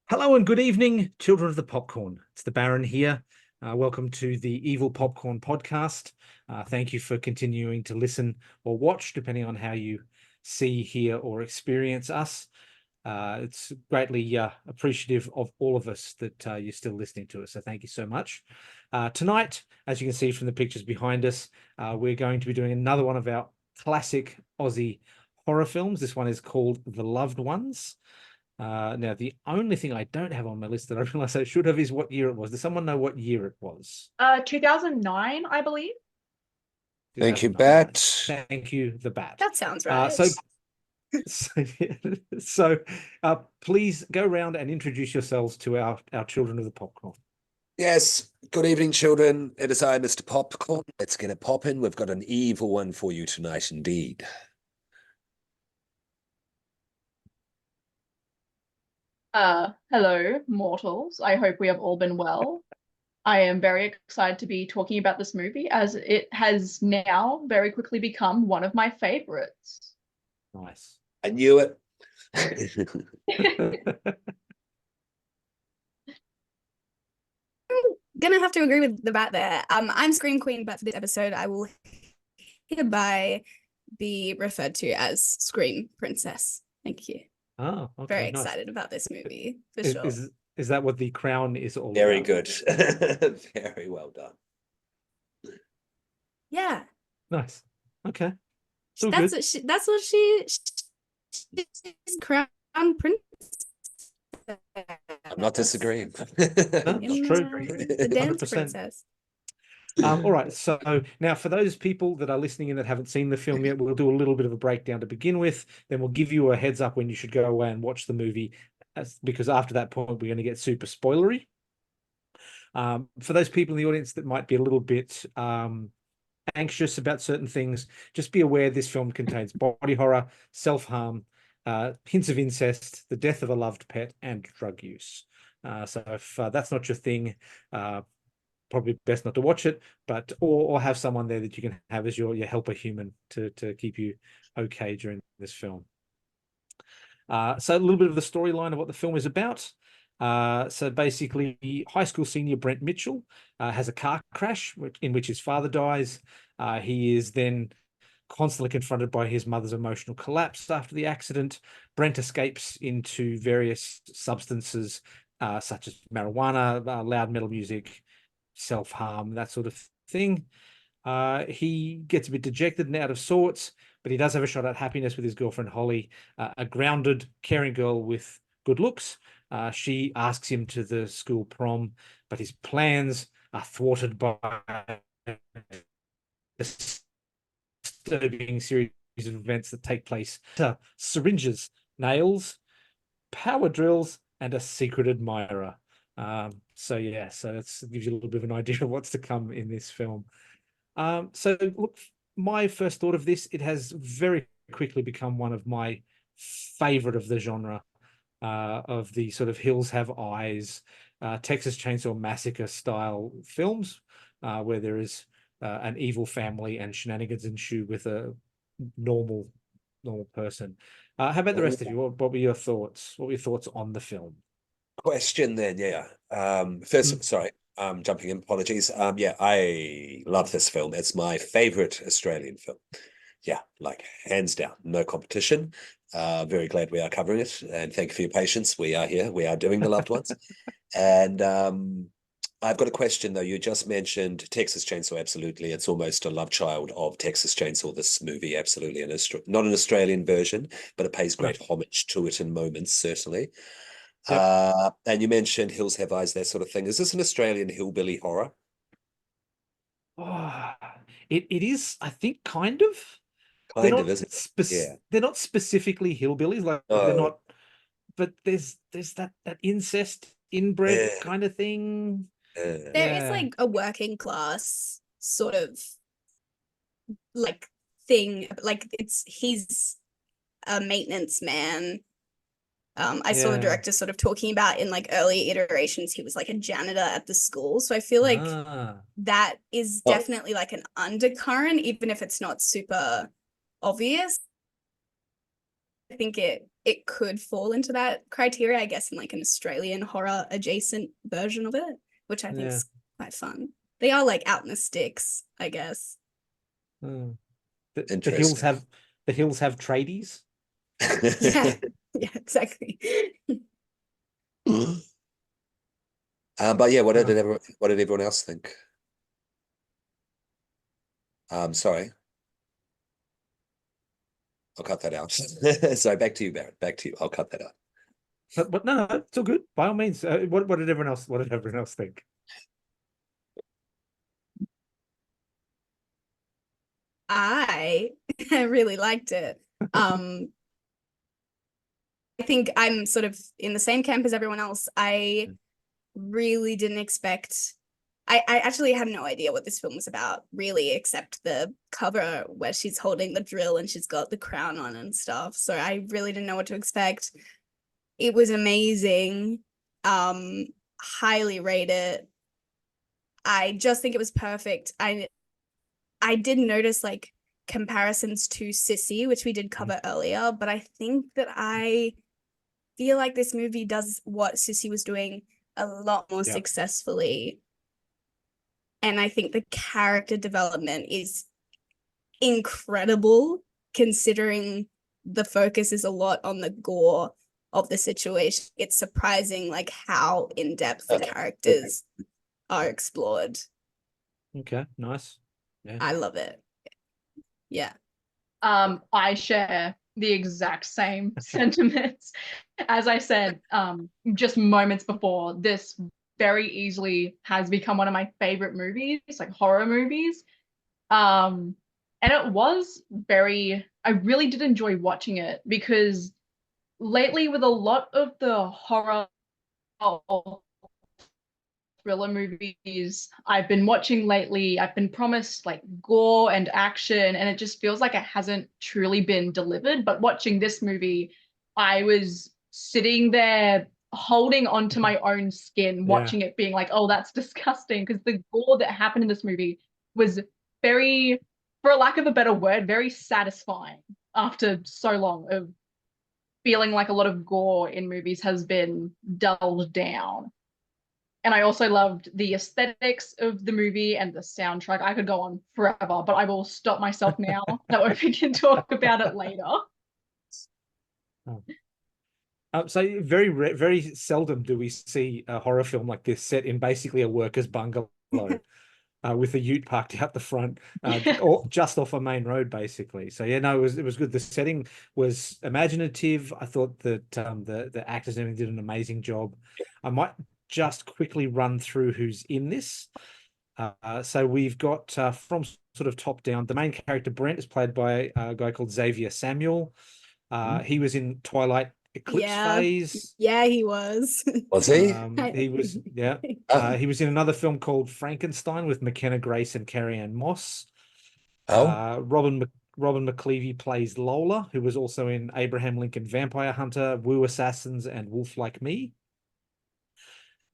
Hello and good evening, children of the popcorn. It's the Baron here. Welcome to the Evil Popcorn podcast. Thank you for continuing to listen or watch, depending on how you see, hear, or experience us. It's greatly appreciative of all of us that you're still listening to us. So thank you so much. Tonight, as you can see from the pictures behind us, we're going to be doing another one of our classic Aussie horror films. This one is called The Loved Ones. Now, the only thing I don't have on my list that I realize I should have is what year it was. Does someone know what year it was? 2009, I believe. Thank you, 2009. Bat. Thank you, the Bat. That sounds right. So please go around and introduce yourselves to our children of the popcorn. Yes, good evening, children. It is I, Mr. Popcorn. Let's get it poppin'. We've got an evil one for you tonight, indeed. Hello, mortals. I hope we have all been well. I am very excited to be talking about this movie as it has now very quickly become one of my favorites. Nice. I knew it. Gonna have to agree with the Bat there. I'm Scream Queen, but for this episode, I will hereby be referred to as Scream Princess. Thank you. Oh, okay. Very Nice. excited about this movie for Is, sure. is that what the crown is all Very about? good. Very well done. Yeah, Nice. Okay. So that's good. what she's crown prince. I'm not disagreeing. No, it's true. The dance 100%. princess. All right. So now, for those people that are listening and that haven't seen the film yet, we'll do a little bit of a breakdown to begin with. Then we'll give you a heads up when you should go away and watch the movie, because after that point, we're going to get super spoilery. For those people in the audience that might be a little bit anxious about certain things, just be aware this film contains body horror, self-harm, hints of incest, the death of a loved pet, and drug use. So if that's not your thing, probably best not to watch it, but or have someone there that you can have as your helper human to keep you okay during this film. So a little bit of the storyline of what the film is about. So basically, high school senior Brent Mitchell has a car crash in which his father dies. He is then constantly confronted by his mother's emotional collapse after the accident. Brent escapes into various substances such as marijuana, loud metal music, self-harm, that sort of thing. He gets a bit dejected and out of sorts, but he does have a shot at happiness with his girlfriend Holly, a grounded, caring girl with good looks. She asks him to the school prom, but his plans are thwarted by a disturbing series of events that take place. Syringes, nails, power drills, and a secret admirer. So that gives you a little bit of an idea of what's to come in this film. So look, my first thought of this, it has very quickly become one of my favorite of the genre, of the sort of Hills Have Eyes, Texas Chainsaw Massacre style films, where there is an evil family and shenanigans ensue with a normal person. How about the rest of you? What were your thoughts? What were your thoughts on the film? Question then, yeah. First, sorry, jumping in, apologies. Yeah, I love this film. It's my favorite Australian film. Yeah, like hands down, no competition. Very glad we are covering it, and thank you for your patience. We are here. We are doing The Loved Ones. And I've got a question though. You just mentioned Texas Chainsaw. Absolutely, it's almost a love child of Texas Chainsaw. This movie, absolutely, not an Australian version, but it pays great homage to it in moments, certainly. Yep. And you mentioned Hills Have Eyes, that sort of thing. Is this an Australian hillbilly horror? Oh, it is, I think, kind of. Kind of, isn't it? Yeah. They're not specifically hillbillies, like they're not, but there's that incest inbred kind of thing. There is like a working class sort of like thing, like he's a maintenance man. I saw the director sort of talking about in like early iterations, he was like a janitor at the school. So I feel like that is definitely like an undercurrent, even if it's not super obvious. I think it it could fall into that criteria, I guess, in like an Australian horror adjacent version of it, which I think Yeah. is quite fun. They are like out in the sticks, I guess. Mm. The Interesting. hills have tradies. Yeah, yeah, exactly. But yeah, what did Oh. everyone else think? Sorry, I'll cut that out. Sorry, back to you, Barrett. Back to you. I'll cut that out. But no, it's all good. By all means. What did everyone else? What did everyone else think? I really liked it. I think I'm sort of in the same camp as everyone else. I really didn't expect. I actually had no idea what this film was about, really, except the cover where she's holding the drill and she's got the crown on and stuff. So I really didn't know what to expect. It was amazing. Highly rate it. I just think it was perfect. I did notice like comparisons to Sissy, which we did cover earlier, but I think that I feel like this movie does what Sissy was doing a lot more Yep. successfully. And I think the character development is incredible, considering the focus is a lot on the gore of the situation. It's surprising like how in-depth the characters are explored. Okay, nice. Yeah. I love it. Yeah. I share the exact same sentiments. As I said, just moments before, this very easily has become one of my favorite movies, like horror movies. And it was I really did enjoy watching it because lately with a lot of the horror or thriller movies I've been watching lately, I've been promised like gore and action, and it just feels like it hasn't truly been delivered. But watching this movie, I was sitting there holding onto my own skin, watching it, being like, oh, that's disgusting. Because the gore that happened in this movie was very, for a lack of a better word, very satisfying after so long of feeling like a lot of gore in movies has been dulled down. And I also loved the aesthetics of the movie and the soundtrack. I could go on forever, but I will stop myself now. That way we can talk about it later. So very seldom do we see a horror film like this set in basically a worker's bungalow with a ute parked out the front, or just off a main road, basically. So yeah, no, it was good. The setting was imaginative. I thought that the actors and everything did an amazing job. I might just quickly run through who's in this. So we've got from sort of top down, the main character Brent is played by a guy called Xavier Samuel. He was in Twilight Eclipse Phase. Yeah, he was. Was he? He was, yeah. He was in another film called Frankenstein with McKenna Grace and Carrie-Anne Moss. Robin McLeavy plays Lola, who was also in Abraham Lincoln Vampire Hunter, Woo Assassins, and Wolf Like Me.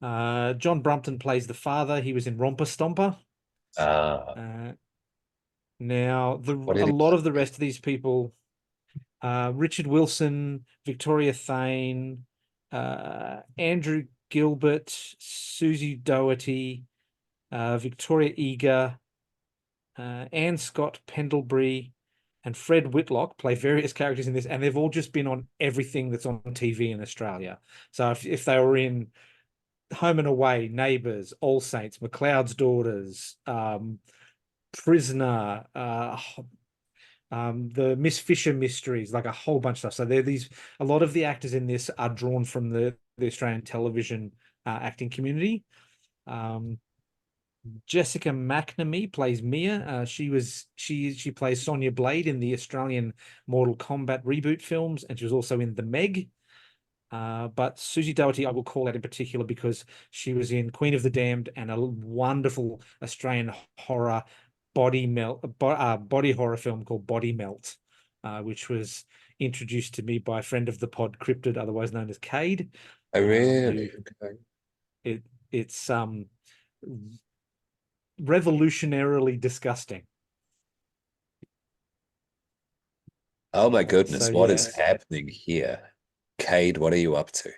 John Brumpton plays the father. He was in Romper Stomper. Now, a lot of the rest of these people, Richard Wilson, Victoria Thane, Andrew Gilbert, Susie Doherty, Victoria Eager, Anne Scott Pendlebury, and Fred Whitlock play various characters in this, and they've all just been on everything that's on TV in Australia. So if they were in Home and Away, Neighbours, All Saints, McLeod's Daughters, Prisoner, the Miss Fisher mysteries, like a whole bunch of stuff. So a lot of the actors in this are drawn from the Australian television acting community. Jessica McNamee plays Mia. She plays Sonya Blade in the Australian Mortal Kombat reboot films, and she was also in The Meg. But Susie Doherty I will call out in particular because she was in Queen of the Damned and a wonderful Australian horror body horror film called Body Melt, which was introduced to me by a friend of the pod, Cryptid, otherwise known as Cade. Oh, really? It's revolutionarily disgusting. Oh my goodness, So, what is happening here? Cade, what are you up to?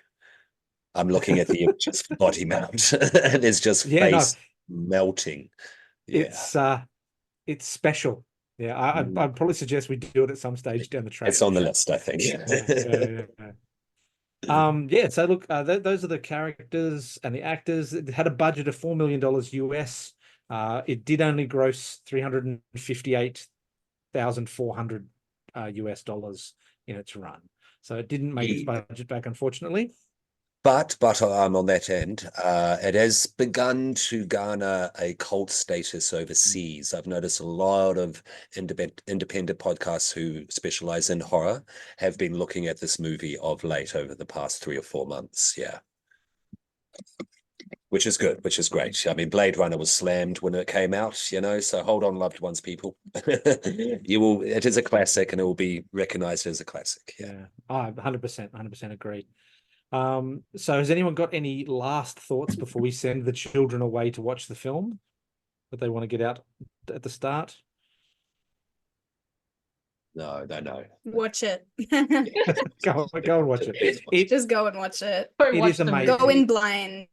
I'm looking at the images for Body Mount, and it's just Yeah, no. face melting. Yeah. It's special. Yeah, I'd probably suggest we do it at some stage down the track. It's on the list, I think. Yeah. So look, those are the characters and the actors. It had a budget of $4 million US. It did only gross $358,400 US dollars in its run. So it didn't make its budget back, unfortunately. But on that end, it has begun to garner a cult status overseas. I've noticed a lot of independent podcasts who specialize in horror have been looking at this movie of late over the past 3 or 4 months. Yeah. Which is good, which is great. I mean, Blade Runner was slammed when it came out, you know, so hold on, loved ones, people. It is a classic and it will be recognized as a classic. Yeah. 100% agree. So has anyone got any last thoughts before we send the children away to watch the film that they want to get out at the start? No. Watch it. Go and watch it. Just go and watch it. It is amazing. Go in blind.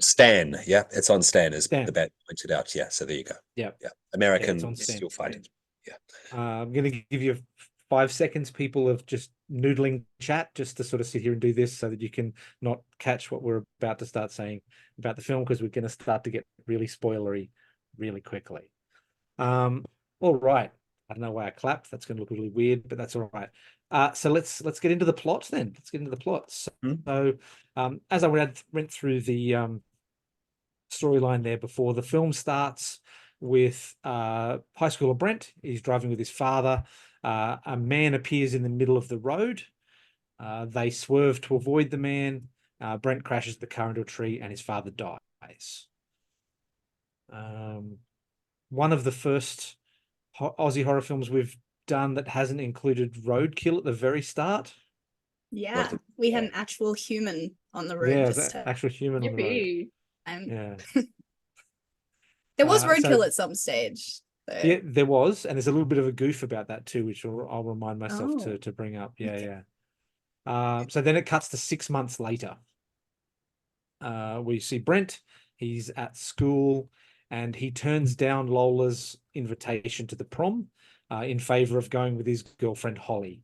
Stan, yeah, it's on Stan, as Stan. the bat pointed out. Yeah, so there you go. Yeah. American, on Stan. you'll find it. Yeah. I'm going to give you 5 seconds, people, of just noodling chat, just to sort of sit here and do this so that you can not catch what we're about to start saying about the film, because we're going to start to get really spoilery really quickly. All right. I don't know why I clapped. That's going to look really weird, but that's all right. So let's get into the plot then. Let's get into the plot. So, as I went through the storyline there before, the film starts with high schooler Brent. He's driving with his father. A man appears in the middle of the road. They swerve to avoid the man. Brent crashes the car into a tree and his father dies. One of the first Aussie horror films we've done that hasn't included roadkill at the very start. Yeah, we had an actual human on the road. Yeah, actual human on the road. Yippee. Yeah. There was roadkill at some stage. So. Yeah, there was, and there's a little bit of a goof about that too, which I'll remind myself to bring up. Yeah. So then it cuts to 6 months later. We see Brent. He's at school, and he turns down Lola's invitation to the prom in favor of going with his girlfriend Holly.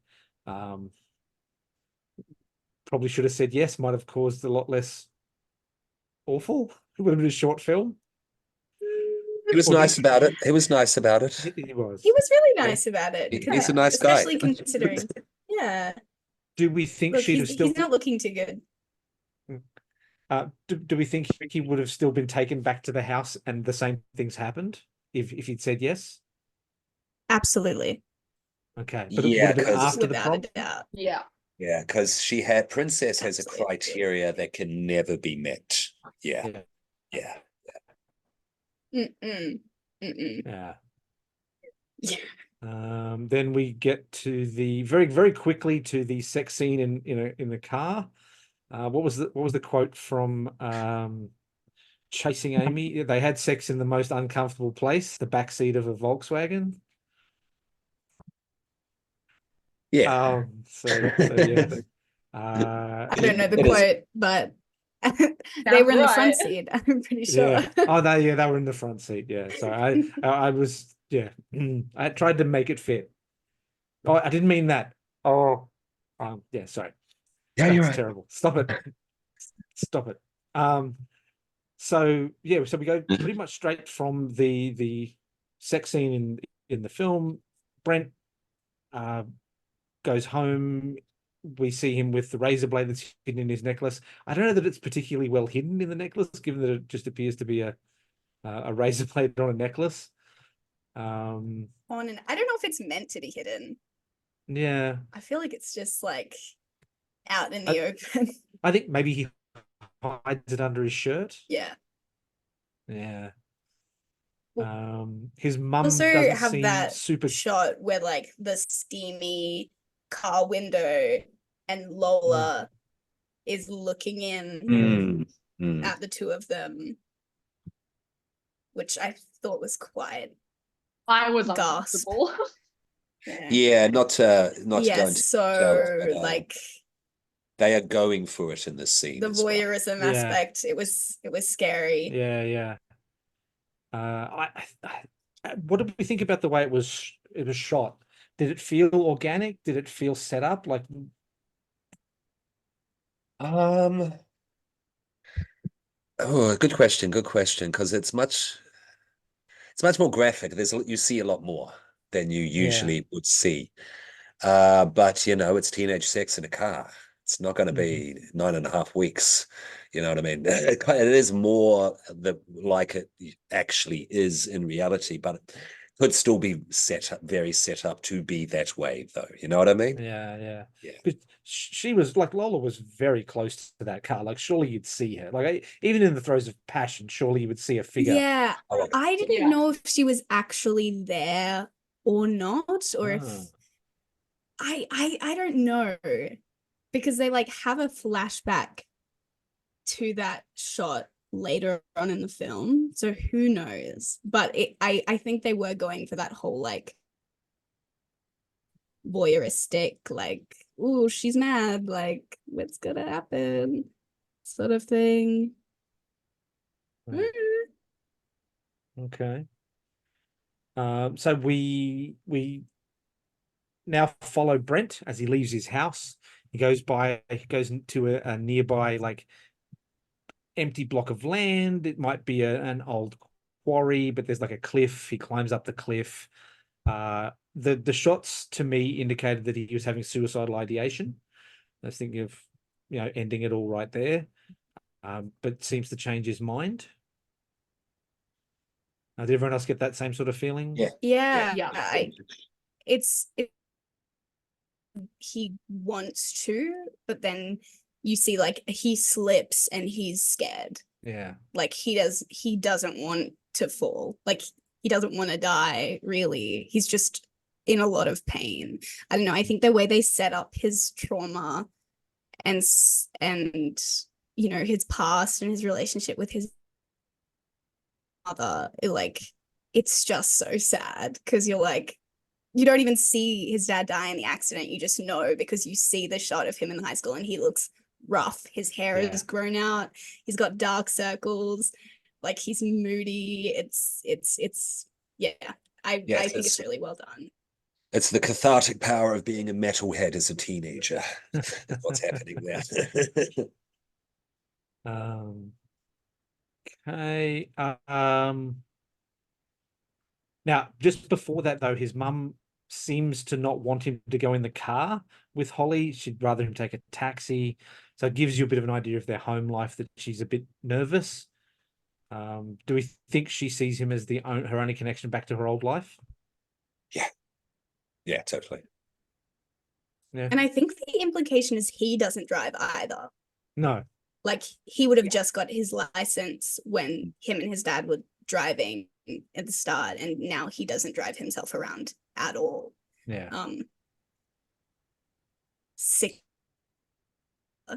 Probably should have said yes. Might have caused a lot less awful. It would have been a short film. He was nice about it. He was nice about it. He was. He was really nice about it. He's a nice guy. Especially considering. Yeah. Do we think Look, she'd have still? He's not looking too good. Do we think he would have still been taken back to the house and the same things happened if he'd said yes? Absolutely. Okay, but it would have been after the prom. Yeah. Yeah, because Princess has a criteria that can never be met. Yeah. Yeah. Then we get to the very, very quickly to the sex scene in the car. What was the quote from Chasing Amy? They had sex in the most uncomfortable place, the back seat of a Volkswagen. Yeah. Yeah. I don't know the quote, but they were in the front seat. I'm pretty sure. Yeah. Oh, they were in the front seat. Yeah. So I was I tried to make it fit. Oh, I didn't mean that. Oh, yeah. Sorry. Yeah, That's you're right. terrible. Stop it. Stop it. So we go pretty much straight from the sex scene in the film. Brent goes home. We see him with the razor blade that's hidden in his necklace. I don't know that it's particularly well hidden in the necklace, given that it just appears to be a razor blade on a necklace. I don't know if it's meant to be hidden. Yeah. I feel like it's just like out in the open. I think maybe he hides it under his shirt. Yeah. Yeah. His mum also doesn't have seem that super shot where like the steamy car window and Lola is looking in at the two of them, which I thought was quite. I was uncomfortable. Yeah, not going to. So like They are going for it in this scene. The as well. voyeurism Yeah. aspect, it was scary. Yeah. What did we think about the way it was shot? Did it feel organic? Did it feel set up? Like, Oh, good question. Good question. Because it's much more graphic. You see a lot more than you usually would see. But it's teenage sex in a car. It's not going to be 9.5 weeks. You know what I mean? It is more like it actually is in reality, but it could still be very set up to be that way, though. You know what I mean? yeah. Yeah. But she was like, Lola was very close to that car. Like, surely you'd see her. Like, even in the throes of passion, surely you would see a figure. Yeah, Oh, I didn't Yeah. know if she was actually there or not, or if Ah. I don't know, because they like have a flashback to that shot later on in the film, so who knows? But I think they were going for that whole like voyeuristic, like, ooh, she's mad, like, what's gonna happen, sort of thing. Right. Okay. So we now follow Brent as he leaves his house. He goes into a nearby like empty block of land. It might be an old quarry, but there's like a cliff. He climbs up the cliff. The shots to me indicated that he was having suicidal ideation. I was thinking of ending it all right there, but seems to change his mind. Did everyone else get that same sort of feeling? Yeah, Yeah. he wants to, but then you see like he slips and he's scared. Yeah. Like he doesn't want to fall. Like he doesn't want to die, really. He's just in a lot of pain. I don't know. I think the way they set up his trauma and his past and his relationship with his mother, it's just so sad, because you're like, you don't even see his dad die in the accident. You just know because you see the shot of him in high school and he looks rough. His hair is grown out. He's got dark circles. Like, he's moody. It's I think it's really well done. It's the cathartic power of being a metalhead as a teenager. What's happening there? Okay. Now, just before that, though, his mum seems to not want him to go in the car with Holly. She'd rather him take a taxi. So it gives you a bit of an idea of their home life, that she's a bit nervous. Do we think she sees him as her only connection back to her old life? Yeah, totally. Yeah. And I think the implication is he doesn't drive either. No. Like, he would have just got his license when him and his dad were driving at the start, and now he doesn't drive himself around at all. Yeah. Sick.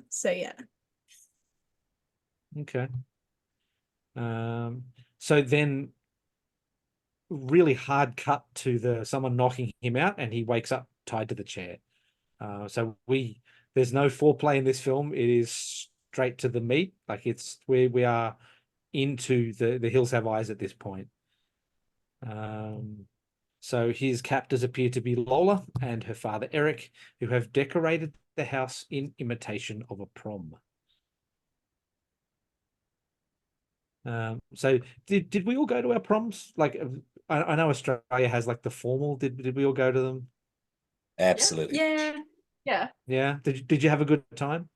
So yeah. Okay. So then really hard cut to someone knocking him out, and he wakes up tied to the chair. So there's no foreplay in this film. It is straight to the meat. Like, it's where we are into the Hills Have Eyes at this point. So his captors appear to be Lola and her father Eric, who have decorated the house in imitation of a prom. So did we all go to our proms? Like, I know Australia has like the formal. Did we all go to them? Absolutely. Yeah. Yeah. Did you have a good time?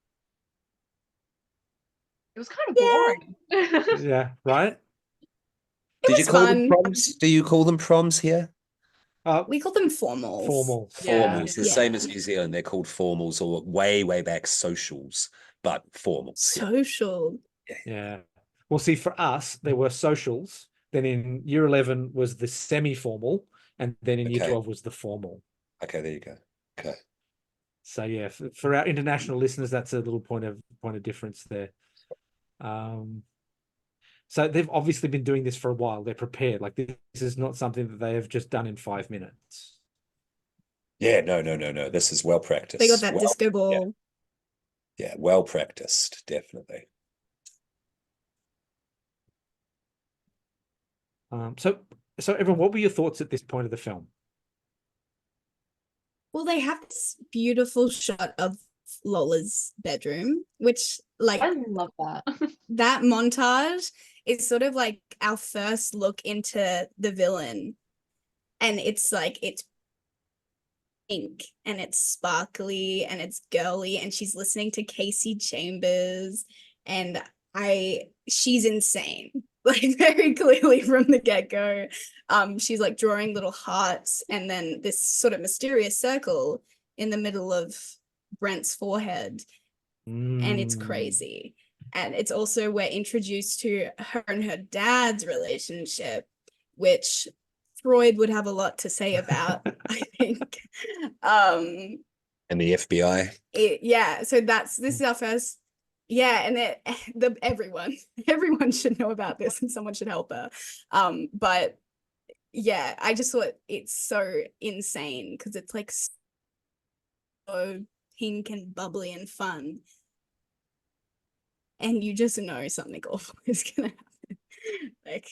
It was kind of boring. Yeah. Right. Did you call fun. them proms? Do you call them proms here? We call them formals. Formals. Yeah. Formals, the same as New Zealand. They're called formals, or way back socials, but formals. Social. Yeah. Well, see, for us, there were socials. Then in year 11 was the semi-formal, and then in year 12 was the formal. Okay, there you go. Okay. So yeah, for our international listeners, that's a little point of difference there. So they've obviously been doing this for a while. They're prepared. Like, this is not something that they have just done in 5 minutes. Yeah, no. This is well practiced. They got that disco ball. Yeah, well practiced, definitely. So everyone, what were your thoughts at this point of the film? Well, they have this beautiful shot of Lola's bedroom, which like I love that. that montage is sort of like our first look into the villain. And it's like it's pink and it's sparkly and it's girly and she's listening to Casey Chambers and she's insane. Like very clearly from the get-go. She's like drawing little hearts and then this sort of mysterious circle in the middle of Brent's forehead. And it's crazy. And it's also we're introduced to her and her dad's relationship, which Freud would have a lot to say about, I think. And the FBI. So this is our first. Yeah, and everyone should know about this, and someone should help her. But yeah, I just thought it's so insane because it's like so pink and bubbly and fun, and you just know something awful is gonna happen. Like,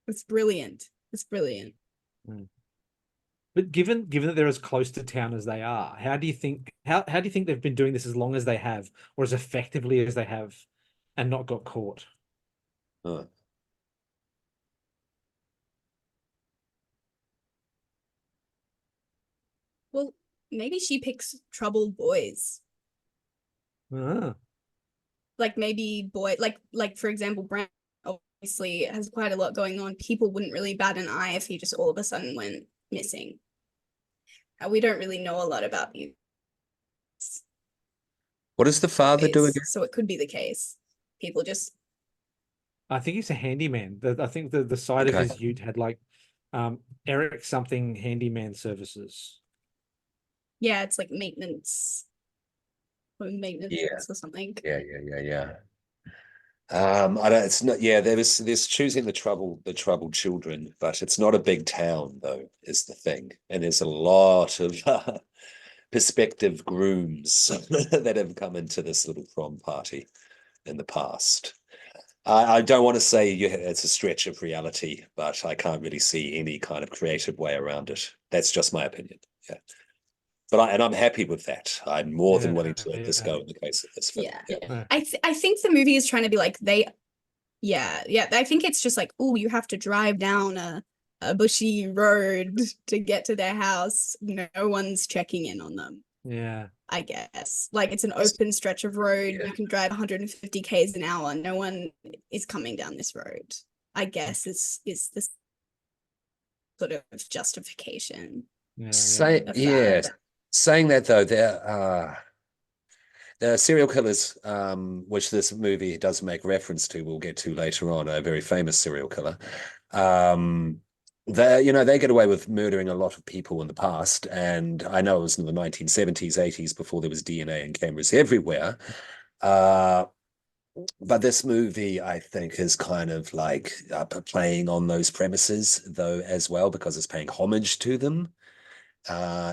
it's brilliant. It's brilliant. But given that they're as close to town as they are, how do you think they've been doing this as long as they have, or as effectively as they have, and not got caught? Well, maybe she picks troubled boys. Like maybe like for example, Brent obviously has quite a lot going on. People wouldn't really bat an eye if he just all of a sudden went missing. We don't really know a lot about you. What does the father do again? So it could be the case. People just. I think he's a handyman. I think the side of his ute had like Eric something handyman services. Yeah, it's like maintenance or something. Yeah. I don't. It's not. Yeah, there's choosing the troubled children, but it's not a big town though. Is the thing, and there's a lot of prospective grooms that have come into this little prom party in the past. I don't want to say it's a stretch of reality, but I can't really see any kind of creative way around it. That's just my opinion. Yeah. But I'm happy with that. I'm more than willing to let this go in the case of this film. Yeah. I think the movie is trying to be like I think it's just like, oh, you have to drive down a bushy road to get to their house. No one's checking in on them. Yeah. I guess. Like it's an open stretch of road. You can drive 150 k's an hour. No one is coming down this road. I guess is this sort of justification. Saying that though, there are serial killers, which this movie does make reference to. We'll get to later on. A very famous serial killer. They get away with murdering a lot of people in the past, and I know it was in the 1970s, 80s before there was DNA and cameras everywhere. But this movie, I think, is kind of like playing on those premises, though, as well, because it's paying homage to them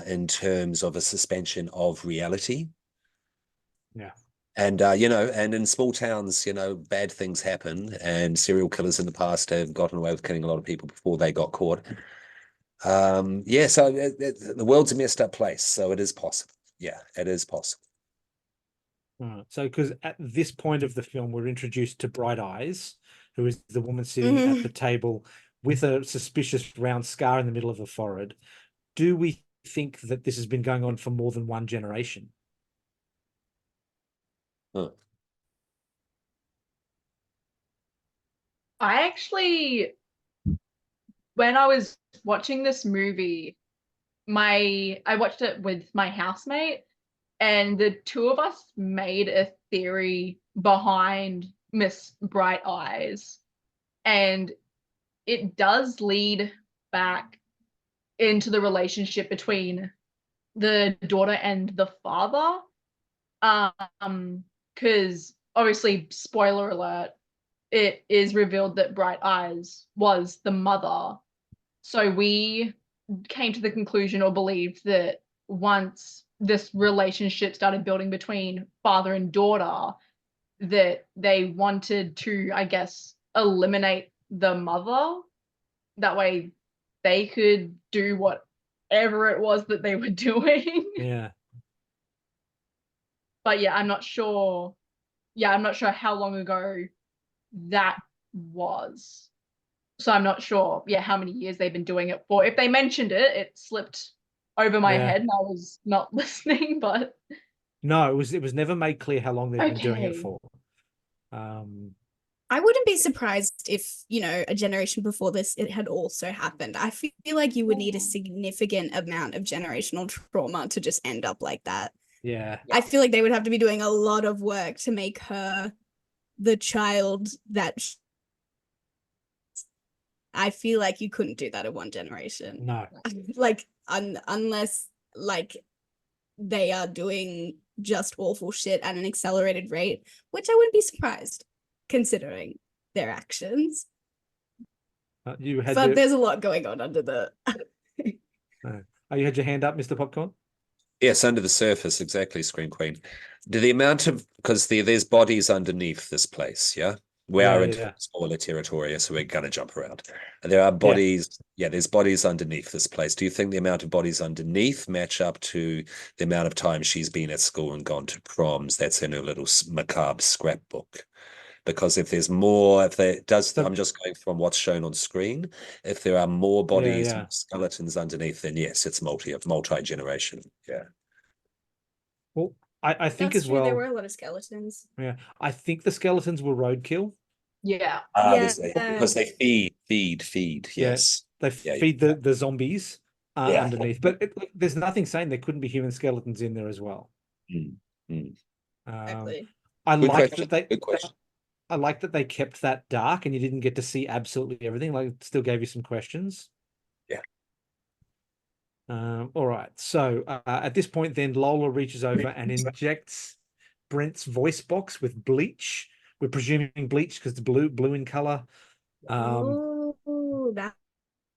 in terms of a suspension of reality. Yeah. And, and in small towns, bad things happen, and serial killers in the past have gotten away with killing a lot of people before they got caught. So the world's a messed up place, so it is possible. Yeah, it is possible. So, because at this point of the film, we're introduced to Bright Eyes, who is the woman sitting at the table with a suspicious round scar in the middle of her forehead. Do we think that this has been going on for more than one generation? I actually, when I was watching this movie, I watched it with my housemate, and the two of us made a theory behind Miss Bright Eyes, and it does lead back into the relationship between the daughter and the father. Because obviously, spoiler alert, it is revealed that Bright Eyes was the mother. So we came to the conclusion or believed that once this relationship started building between father and daughter, that they wanted to, I guess, eliminate the mother. That way they could do whatever it was that they were doing. Yeah. But yeah, I'm not sure. Yeah, I'm not sure how long ago that was. So I'm not sure, yeah, how many years they've been doing it for. If they mentioned it, it slipped over my Yeah. head and I was not listening, but No, it was never made clear how long they've been doing it okay. for. I wouldn't be surprised if, you know, a generation before this, it had also happened. I feel like you would need a significant amount of generational trauma to just end up like that. Yeah. I feel like they would have to be doing a lot of work to make her the child that I feel like you couldn't do that in one generation. No. Like unless like they are doing just awful shit at an accelerated rate, which I wouldn't be surprised considering their actions. You had But there's a lot going on under the you had your hand up, Mr. Popcorn? Yes, under the surface, exactly, Scream Queen. Do the amount of, because there's bodies underneath this place, yeah? We Yeah, are in yeah. smaller territory, so we're gonna jump around. And there are bodies, there's bodies underneath this place. Do you think the amount of bodies underneath match up to the amount of time she's been at school and gone to proms? That's in her little macabre scrapbook. Because if there's more, if there does, So- I'm just going from what's shown on screen. If there are more bodies, yeah. more skeletons underneath, then yes, it's multi-generation. Yeah. Well, I think That's as true, well. there were a lot of skeletons. Yeah, I think the skeletons were roadkill. Yeah. Because they feed. Yeah. Yes. They Yeah, feed the zombies Yeah. underneath, but there's nothing saying there couldn't be human skeletons in there as well. Exactly. I Good like question. that Good question. I like that they kept that dark and you didn't get to see absolutely everything. Like, it still gave you some questions. Yeah. All right. So at this point, then Lola reaches over and injects Brent's voice box with bleach. We're presuming bleach because it's blue in color. That's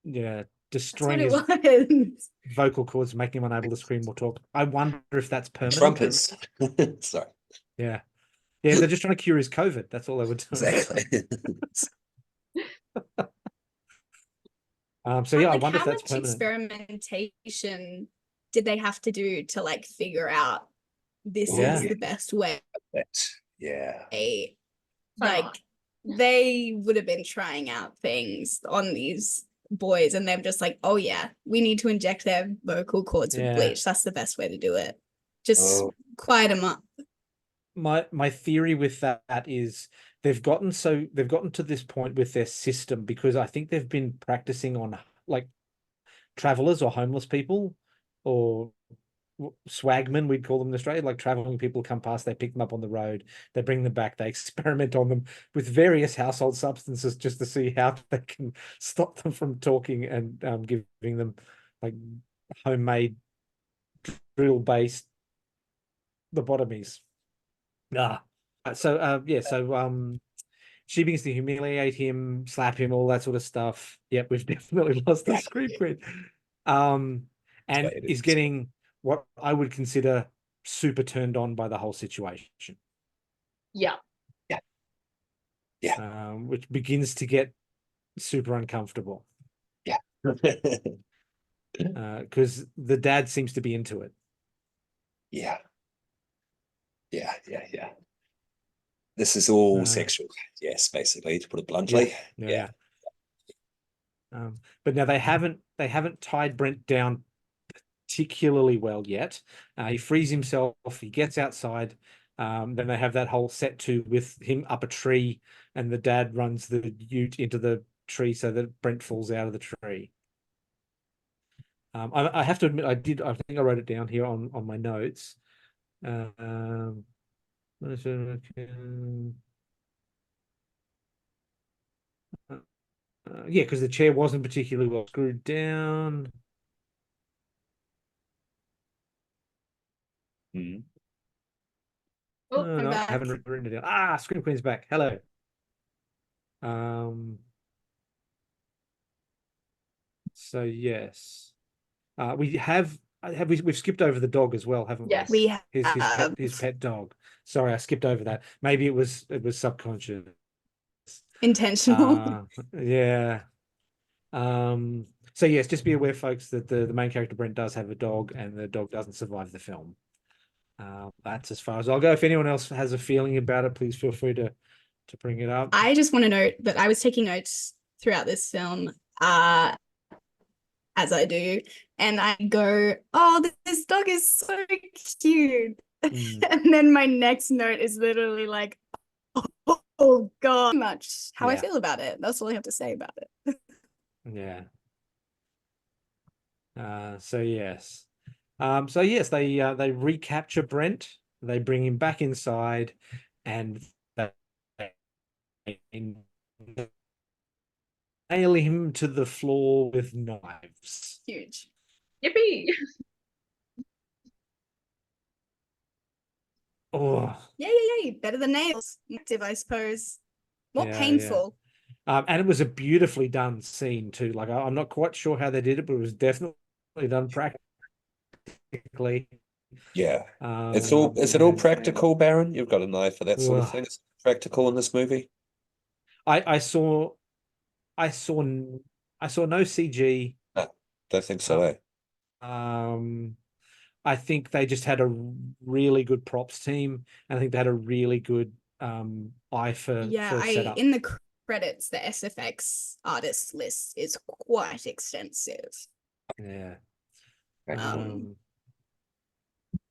Yeah, what destroying it his was. vocal cords, making him unable to scream or talk. I wonder if that's permanent. Trumpers. Sorry. Yeah. Yeah, they're just trying to cure his COVID. That's all they were doing. Exactly. So yeah, I Like, wonder if how that's much permanent. experimentation did they have to do to like figure out this Yeah. is the best way? Yeah. Like they would have been trying out things on these boys and they're just like, oh yeah, we need to inject their vocal cords with Yeah. bleach. That's the best way to do it. Just Oh. quiet them up. My theory with that is they've gotten to this point with their system because I think they've been practicing on like travelers or homeless people or swagmen, we'd call them in Australia, like traveling people come past, they pick them up on the road, they bring them back, they experiment on them with various household substances just to see how they can stop them from talking and giving them like homemade drill-based lobotomies. She begins to humiliate him, slap him, all that sort of stuff. Yep, we've definitely lost the Scream Queen. And is getting what I would consider super turned on by the whole situation. Yeah. Which begins to get super uncomfortable. Yeah. Because the dad seems to be into it. Yeah. This is all sexual. Yes, basically, to put it bluntly. Yeah. But now they haven't tied Brent down particularly well yet. He frees himself, he gets outside. Then they have that whole set to with him up a tree and the dad runs the ute into the tree so that Brent falls out of the tree. I have to admit, I think I wrote it down here on my notes. Yeah, because the chair wasn't particularly well screwed down. Oh, No, I'm I back. haven't written it down. Scream Queen's back. Hello. So yes, we have we've skipped over the dog as well, haven't Yes. we? We His pet dog. Sorry, I skipped over that. Maybe it was subconscious. intentional. Yeah. So yes, just be aware, folks, that the main character Brent does have a dog, and the dog doesn't survive the film. That's as far as I'll go. If anyone else has a feeling about it, please feel free to bring it up. I just want to note that I was taking notes throughout this film, as I do, and I go, "Oh, this dog is so cute," and then my next note is literally like, "Oh God, much how I Yeah. feel about it." That's all I have to say about it. Yeah. So yes. So yes, they recapture Brent, they bring him back inside, and they nail him to the floor with knives. Huge. Yippee! Oh, Yay. Better than nails. Active, I suppose. More Yeah, yeah. painful. And it was a beautifully done scene too. Like I'm not quite sure how they did it, but it was definitely done practically. Yeah. Is it all and practical, Baron? You've got an eye for that sort of Ugh. thing. Is it practical in this movie? I saw no CG. Don't think so, eh? I think they just had a really good props team, and I think they had a really good eye for setup. In the credits, the SFX artist list is quite extensive. Yeah.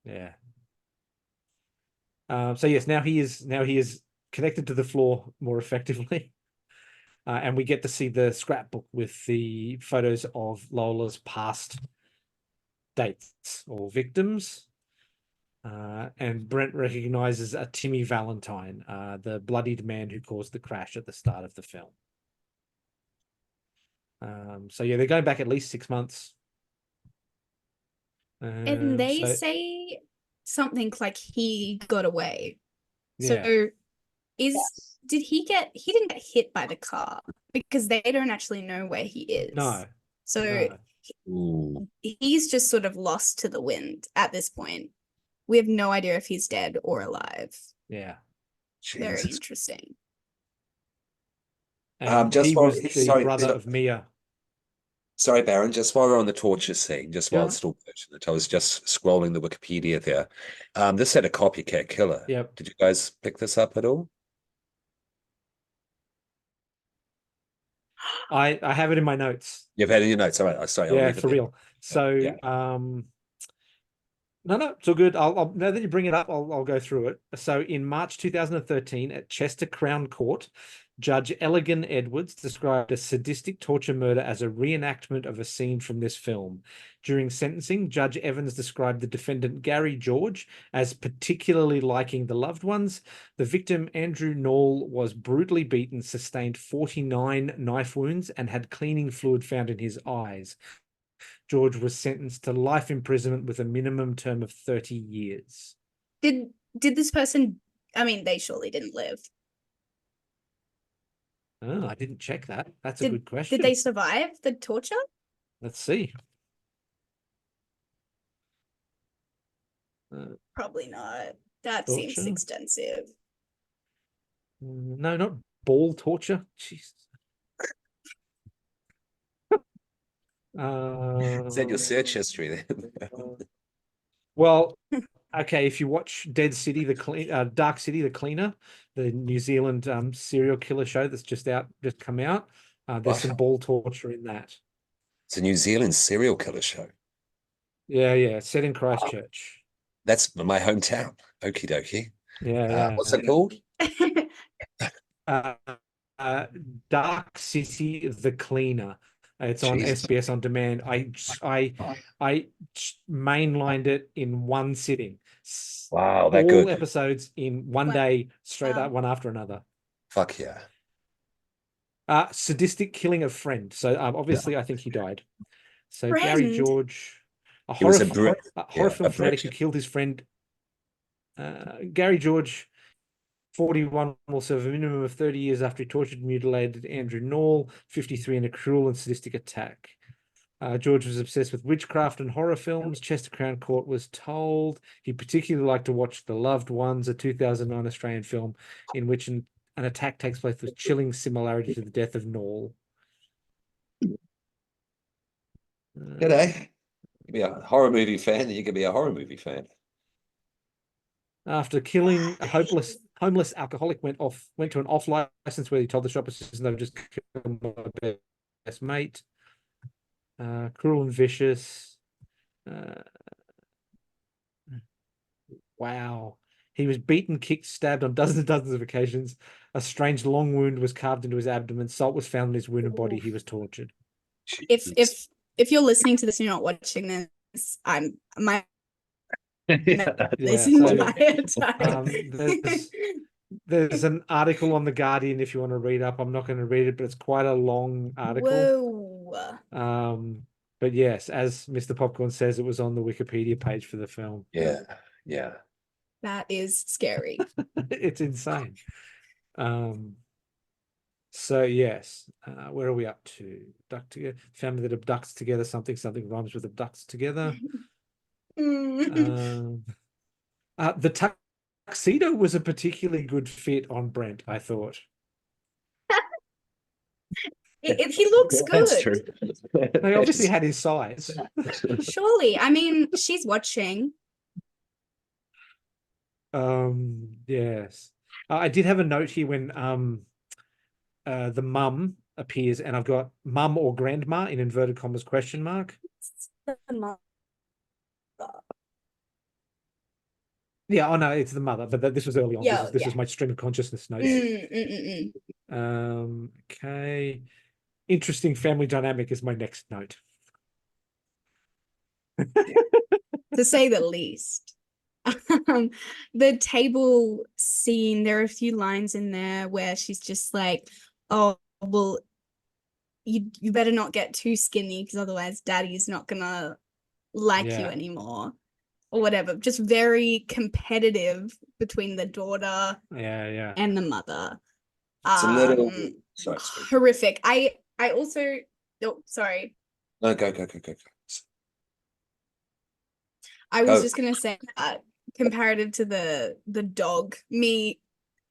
Yeah. So yes, now he is connected to the floor more effectively. And we get to see the scrapbook with the photos of Lola's past dates or victims. And Brent recognizes a Timmy Valentine, the bloodied man who caused the crash at the start of the film. So yeah, they're going back at least 6 months. And they say something like he got away. Yeah. So did he didn't get hit by the car, because they don't actually know where he is. No. So Ooh. he's just sort of lost to the wind at this point. We have no idea if he's dead or alive. Yeah. Very Jesus. interesting. And just he while- was the sorry, brother so- of Mia. Sorry, Baron, just while we're on the torture scene, just while Yeah. it's still pertinent, I was just scrolling the Wikipedia there. This had a copycat killer. Yep. Did you guys pick this up at all? I have it in my notes. You've had it in your notes. All right. Sorry, I'll Yeah, leave it for there. real. So Yeah. no, it's all good. I'll now that you bring it up, I'll go through it. So in March 2013 at Chester Crown Court, Judge Elligan Edwards described a sadistic torture murder as a reenactment of a scene from this film. During sentencing, Judge Evans described the defendant Gary George as particularly liking the loved ones. The victim, Andrew Knoll, was brutally beaten, sustained 49 knife wounds, and had cleaning fluid found in his eyes. George was sentenced to life imprisonment with a minimum term of 30 years. Did this person, I mean, they surely didn't live. Oh, I didn't check that. That's a good question. Did they survive the torture? Let's see. Probably not. That Torture? seems extensive. No, not ball torture. Jeez. Is that your search history then? Well, okay, if you watch Dead City, Dark City, the Cleaner, the New Zealand serial killer show that's just come out, there's some ball torture in that. It's a New Zealand serial killer show. Yeah, set in Christchurch. That's my hometown. Okie dokie. Yeah. What's it called? Dark City, the Cleaner. It's on Jesus. SBS On Demand. I mainlined it in one sitting. Wow, that All good. episodes in one Wow. day, straight Wow. up, one after another. Fuck yeah. Sadistic killing of friend. So obviously, I think he died. So Gary Friend? George, a He was horror, a horror film a fanatic who Brit. killed his friend. Gary George, 41, will serve a minimum of 30 years after he tortured and mutilated Andrew Knoll, 53, in a cruel and sadistic attack. George was obsessed with witchcraft and horror films. Chester Crown Court was told he particularly liked to watch The Loved Ones, a 2009 Australian film in which an attack takes place with chilling similarity to the death of Noel. G'day. You be a horror movie fan, then you can be a horror movie fan. After killing a homeless alcoholic, went to an off license where he told the shop assistant they would just kill my best mate. Cruel and vicious. Wow. He was beaten, kicked, stabbed on dozens and dozens of occasions. A strange long wound was carved into his abdomen. Salt was found in his wounded body. He was tortured. If you're listening to this and you're not watching this, my Yeah. this Yeah, so, entire time. there's an article on The Guardian if you want to read up. I'm not going to read it, but it's quite a long article. Whoa. But yes, as Mr. Popcorn says, it was on the Wikipedia page for the film. Yeah. That is scary. It's insane. So yes, where are we up to? Abduct together, family that abducts together, something rhymes with abducts together. The tuxedo was a particularly good fit on Brent, I thought. He looks good. That's true. They obviously had his size. Surely. I mean, she's watching. Yes. I did have a note here when the mum appears, and I've got mum or grandma in inverted commas question mark. Yeah, oh no, it's the mother, but this was early on. Yeah, this was my stream of consciousness note. Okay. Interesting family dynamic is my next note. To say the least. The table scene, there are a few lines in there where she's just like, oh, well, you better not get too skinny because otherwise daddy's not gonna like you anymore. Or whatever. Just very competitive between the daughter and the mother. It's a little horrific. I also sorry. No, go. I was just gonna say that comparative to the dog, me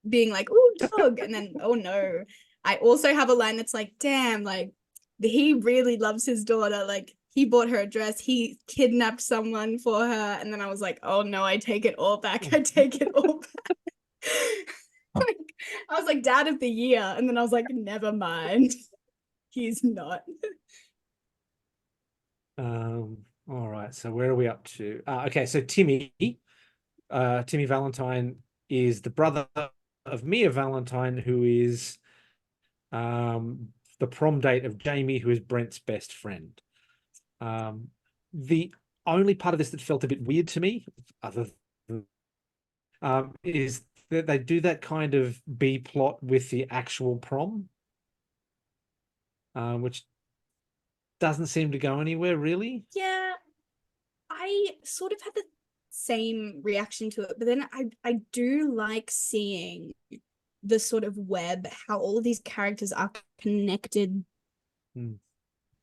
being like, oh, dog, and then oh no. I also have a line that's like, damn, like he really loves his daughter. Like he bought her a dress, he kidnapped someone for her, and then I was like, oh no, I take it all back. I take it all back. I was like, dad of the year, and then I was like, never mind. He's not. All right, so where are we up to? Okay, so Timmy Valentine is the brother of Mia Valentine, who is the prom date of Jamie, who is Brent's best friend. The only part of this that felt a bit weird to me, other than is that they do that kind of B plot with the actual prom, which doesn't seem to go anywhere really. Yeah, I sort of had the same reaction to it, but then I do like seeing the sort of web, how all of these characters are connected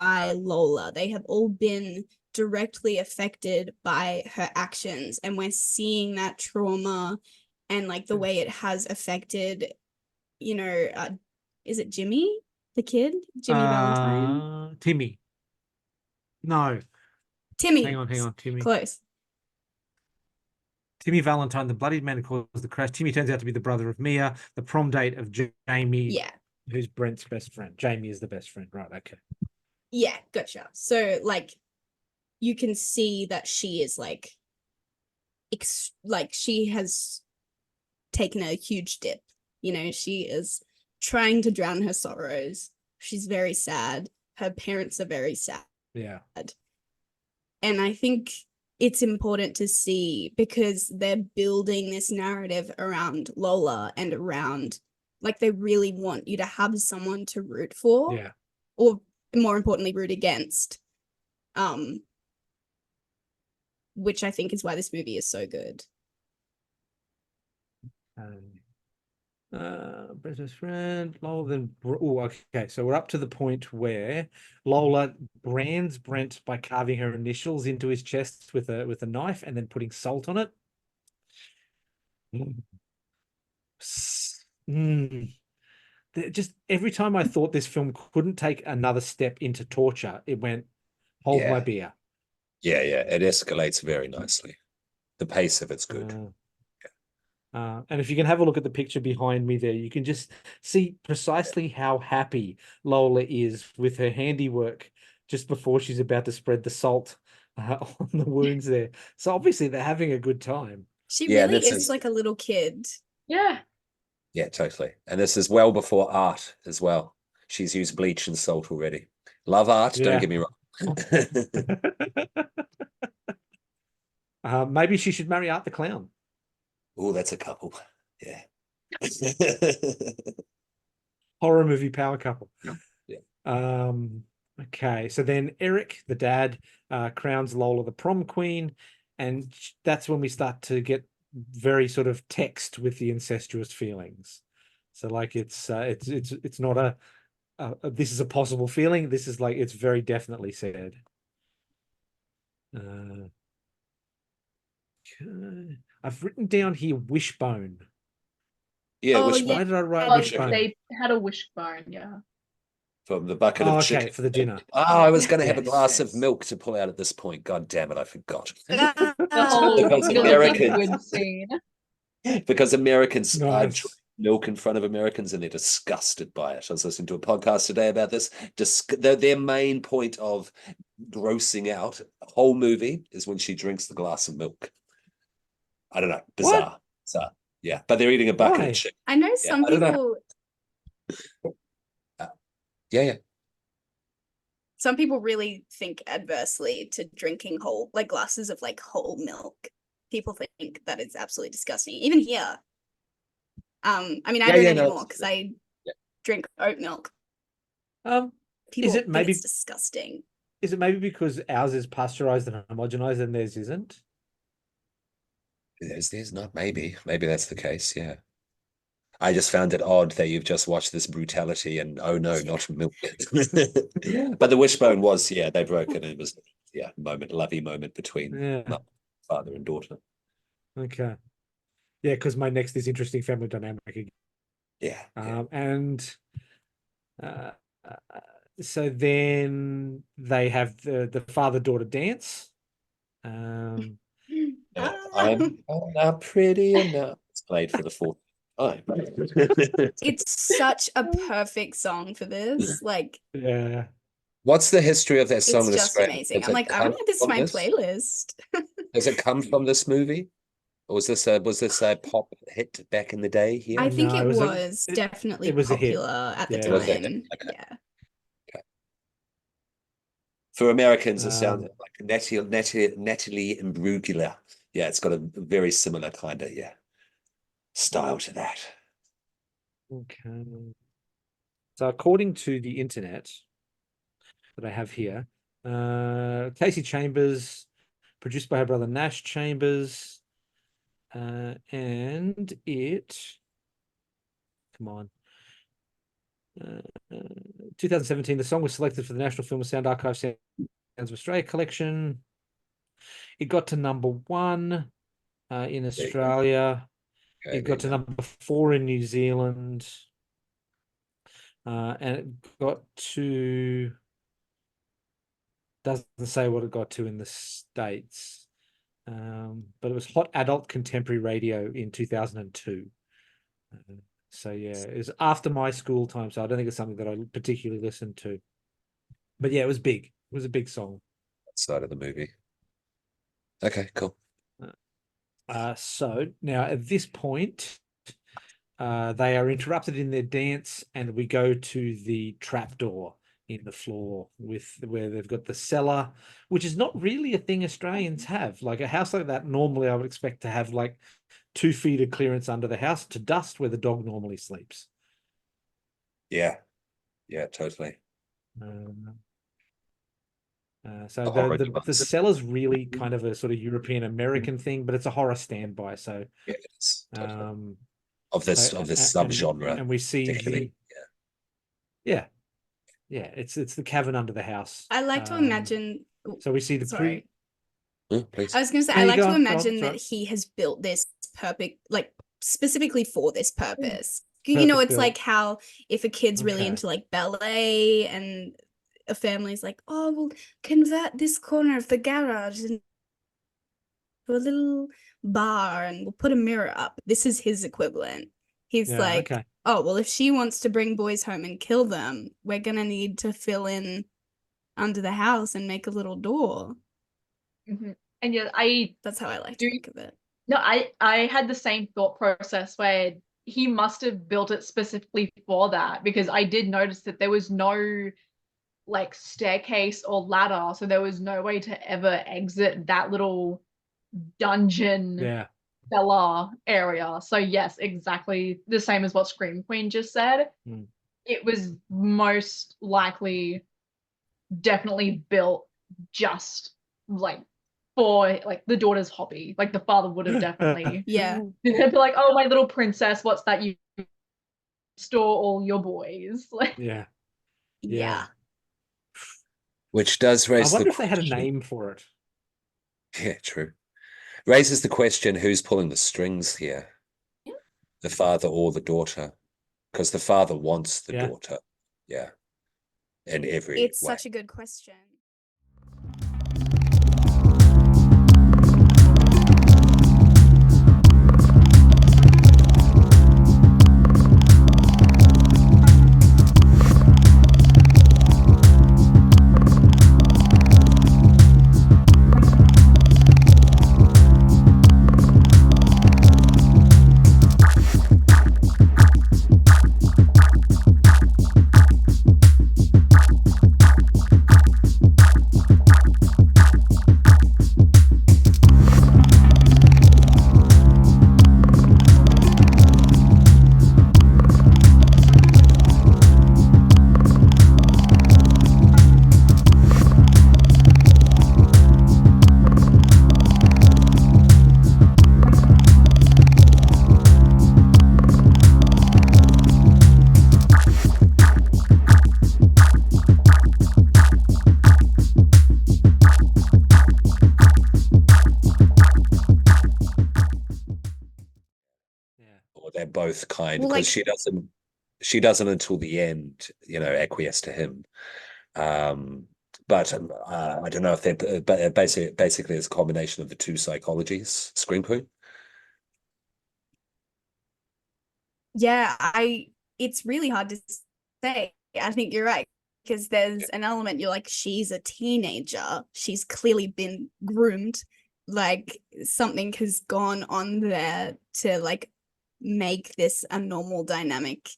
by Lola. They have all been directly affected by her actions, and we're seeing that trauma and like the way it has affected, you know, is it Jimmy, the kid? Jimmy Valentine? Timmy. No. Timmy. Hang on, Timmy. Close. Timmy Valentine, the bloodied man who caused the crash. Timmy turns out to be the brother of Mia, the prom date of Jamie, who's Brent's best friend. Jamie is the best friend, right? Okay. Yeah, gotcha. So, like, you can see that she is like she has taken a huge dip. You know, she is trying to drown her sorrows. She's very sad. Her parents are very sad. Yeah. And I think it's important to see, because they're building this narrative around Lola and around, like, they really want you to have someone to root for. Yeah. Or more importantly, root against. Which I think is why this movie is so good. Best friend, Lola, then oh, okay. So we're up to the point where Lola brands Brent by carving her initials into his chest with a knife and then putting salt on it. Just every time I thought this film couldn't take another step into torture, it went, hold my beer. Yeah, it escalates very nicely. The pace of it's good. And if you can have a look at the picture behind me there, you can just see precisely how happy Lola is with her handiwork just before she's about to spread the salt on the wounds there. So obviously they're having a good time. She Yeah, really this is is- like a little kid. Yeah. Yeah, totally. And this is well before art as well. She's used bleach and salt already. Love art, Yeah. don't get me wrong. Maybe she should marry Art the Clown. Oh, that's a couple. Yeah. Horror movie power couple. Yeah. Okay, so then Eric, the dad, crowns Lola the prom queen, and that's when we start to get very sort of text with the incestuous feelings. So like it's not a this is a possible feeling. This is like it's very definitely said. Okay. I've written down here wishbone. Yeah, Oh, which yeah. Why did I write Oh, wishbone? they had a wishbone, yeah. from the bucket Oh, of okay, chicken. for the dinner. Oh, I was going to have a Yes. glass of milk to pull out at this point. God damn it, I forgot. The whole Because little Americans- liquid scene. Because Americans Nice. drink milk in front of Americans and they're disgusted by it. I was listening to a podcast today about this. Their main point of grossing out a whole movie is when she drinks the glass of milk. I don't know. Bizarre. Bizarre. Yeah. But they're eating a bucket Why? of chicken. I know some I don't know. people Yeah. some people really think adversely to drinking whole like glasses of like whole milk. People think that is absolutely disgusting. Even here. I mean I don't no, anymore it's- because I yeah. drink oat milk. People People it think maybe- it's disgusting. Is it maybe because ours is pasteurized and homogenized and theirs isn't? There's not maybe. Maybe that's the case. Yeah. I just found it odd that you've just watched this brutality and oh no, not milk. But the wishbone was, yeah, they broke it. And it was, yeah, lovey moment between Yeah. father and daughter. Okay. Yeah, because my next is interesting family dynamic again. Yeah. So then they have the father-daughter dance. I'm not pretty enough. It's played for the fourth time. It's such a perfect song for this. Like Yeah. What's the history of that song it's in just Australia? amazing. Does I'm it like, I come want to add this to from my this? playlist. Does it come from this movie? Or was this a pop hit back in the day here? I think No, it it was was definitely it was a hit. popular at the Yeah. It was a hit, time. okay. Yeah. For Americans, it sounds Um, like Natalie Imbruglia. Yeah, it's got a very similar kind of style to that. Okay. So according to the internet that I have here, Casey Chambers, produced by her brother Nash Chambers, and it, come on, 2017, the song was selected for the National Film and Sound Archive Sounds of Australia collection. It got to #1 in you go. Australia. Okay, It got to there #4 in New Zealand. And it got to, doesn't say what it got to in the States. But it was Hot Adult Contemporary Radio in 2002. So yeah, it was after my school time, so I don't think it's something that I particularly listened to. But yeah, it was big. It was a big song. side of the movie. Okay, cool. So now at this point, they are interrupted in their dance, and we go to the trapdoor in the floor where they've got the cellar, which is not really a thing Australians have. Like a house like that, normally I would expect to have like 2 feet of clearance under the house to dust where the dog normally sleeps. Yeah, totally. So The horror the device. cellar's really kind of a sort of European American thing, but it's a horror standby. So Yeah, it is. Totally. of this subgenre, and we see particularly. yeah, it's the cavern under the house. I like to imagine. So we see the Sorry. Please. I was going to say, No, I you like go to on, imagine sorry. that he has built this specifically for this purpose. You know, Perfect it's build. like how if a kid's really Okay. into like ballet and a family's like, oh, we'll convert this corner of the garage into a little bar and we'll put a mirror up. This is his equivalent. He's Yeah, like, okay. oh, well, if she wants to bring boys home and kill them, we're going to need to fill in under the house and make a little door. And yeah, That's how I like Do to you- think of it. no, I had the same thought process where he must have built it specifically for that, because I did notice that there was no like staircase or ladder, so there was no way to ever exit that little dungeon Yeah. cellar area. So yes, exactly the same as what Scream Queen just said. Mm. It was most likely definitely built just like for like the daughter's hobby. Like the father would have definitely Yeah. they'd be like, oh, my little princess, what's that you store all your boys? Like, Yeah. Yeah. Which does I raise wonder the if they had a question. name for it. Yeah, true. Raises the question, who's pulling the strings here? Yeah. The father or the daughter? Because the father wants the Yeah. daughter. Yeah. In every It's way. such a good question. Or they're both kind, Well, because like- she doesn't until the end, acquiesce to him. But I don't know if they're basically it's a combination of the two psychologies. Scream Queen. Yeah, it's really hard to say. I think you're right, because there's an element you're like, she's a teenager. She's clearly been groomed. Like something has gone on there to like make this a normal dynamic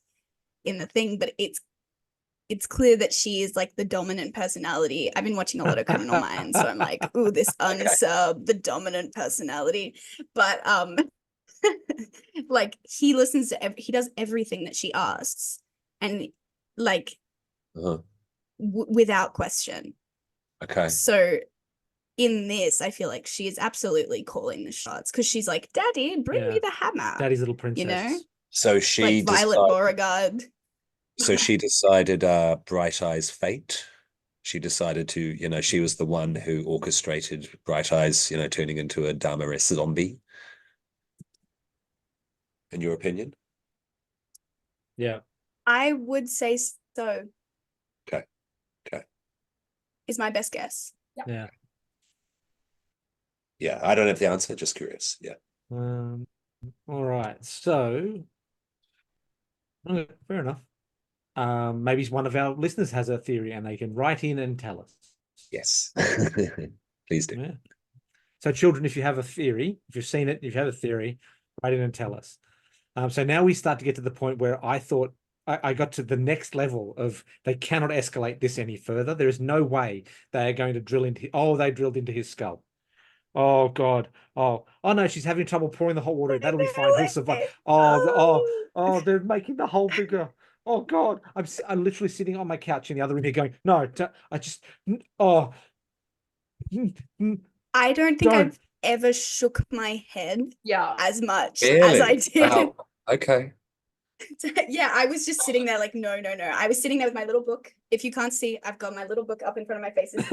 in the thing, but it's clear that she is like the dominant personality. I've been watching a lot of Criminal Minds, so I'm like, ooh, this unsub, the dominant personality. But like he listens to he does everything that she asks, and like without question. Okay. So in this, I feel like she is absolutely calling the shots, because she's like, Daddy, bring me the hammer. Daddy's little princess. You know? So she like Violet Beauregard. So she decided Bright Eyes' fate. She decided to, she was the one who orchestrated Bright Eyes, turning into a Dharma zombie. In your opinion? Yeah. I would say so. Okay. Is my best guess. Yeah. Yeah, I don't have the answer, just curious. Yeah. All right. So, okay, fair enough. Maybe one of our listeners has a theory and they can write in and tell us. Yes. Please do. Yeah. So children, if you have a theory, if you've seen it, if you have a theory, write in and tell us. So now we start to get to the point where I thought I got to the next level of they cannot escalate this any further. There is no way they are going to drill into, they drilled into his skull. Oh God. Oh no, she's having trouble pouring the hot water in. That'll be fine. He'll survive. They're making the hole bigger. Oh God. I'm literally sitting on my couch in the other room here going, no, I don't think I've ever shook my head as much as I did. Okay. Yeah, I was just sitting there like, no. I was sitting there with my little book. If you can't see, I've got my little book up in front of my face. It's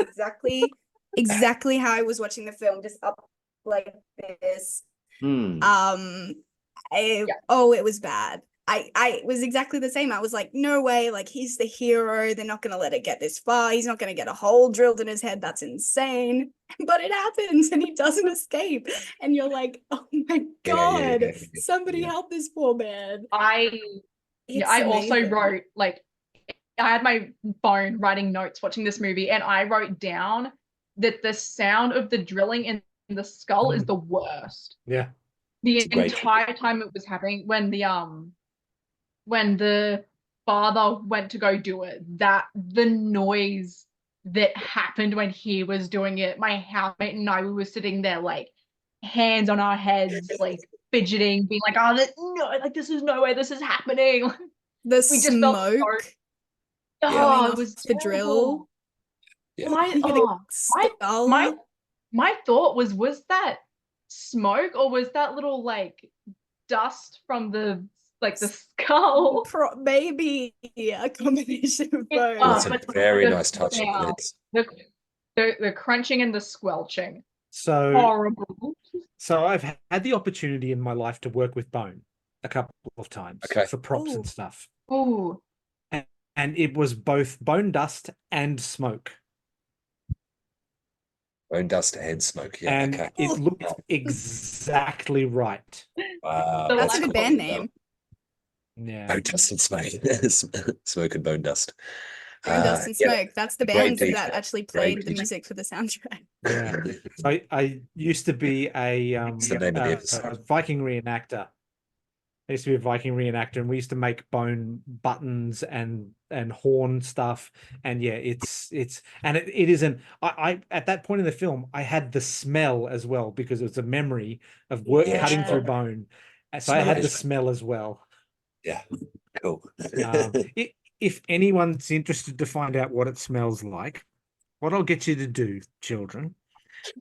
exactly how I was watching the film, just up like this. Hmm. Oh, it was bad. I was exactly the same. I was like, no way, like he's the hero. They're not gonna let it get this far. He's not gonna get a hole drilled in his head. That's insane. But it happens and he doesn't escape. And you're like, oh my God, somebody help this poor man. I also wrote, like, I had my phone writing notes watching this movie, and I wrote down that the sound of the drilling in the skull is the worst. Yeah. The entire time it was happening, when the father went to go do it, that the noise that happened when he was doing it, my housemate and I, we were sitting there like hands on our heads, like fidgeting, being like, oh, no, like this is no way this is happening. The smoke oh, it was the drill. Yeah. My thought was that smoke, or was that little like dust from the skull? Maybe a combination of both. That's a very nice touch. The crunching and the squelching. So horrible. So I've had the opportunity in my life to work with bone a couple of times for props and stuff. Ooh. And it was both bone dust and smoke. Bone dust and smoke, yeah. And it looked exactly right. Wow, that's a good band name. Yeah. Bone dust and smoke. Smoke and bone dust. Bone dust and smoke. That's the band that actually played the music for the soundtrack. Yeah. I used to be a Viking reenactor. I used to be a Viking reenactor, and we used to make bone buttons and horn stuff. And yeah, it isn't. I at that point in the film, I had the smell as well, because it was a memory of work cutting through bone. So I had the smell as well. Yeah, cool. If anyone's interested to find out what it smells like, what I'll get you to do, children,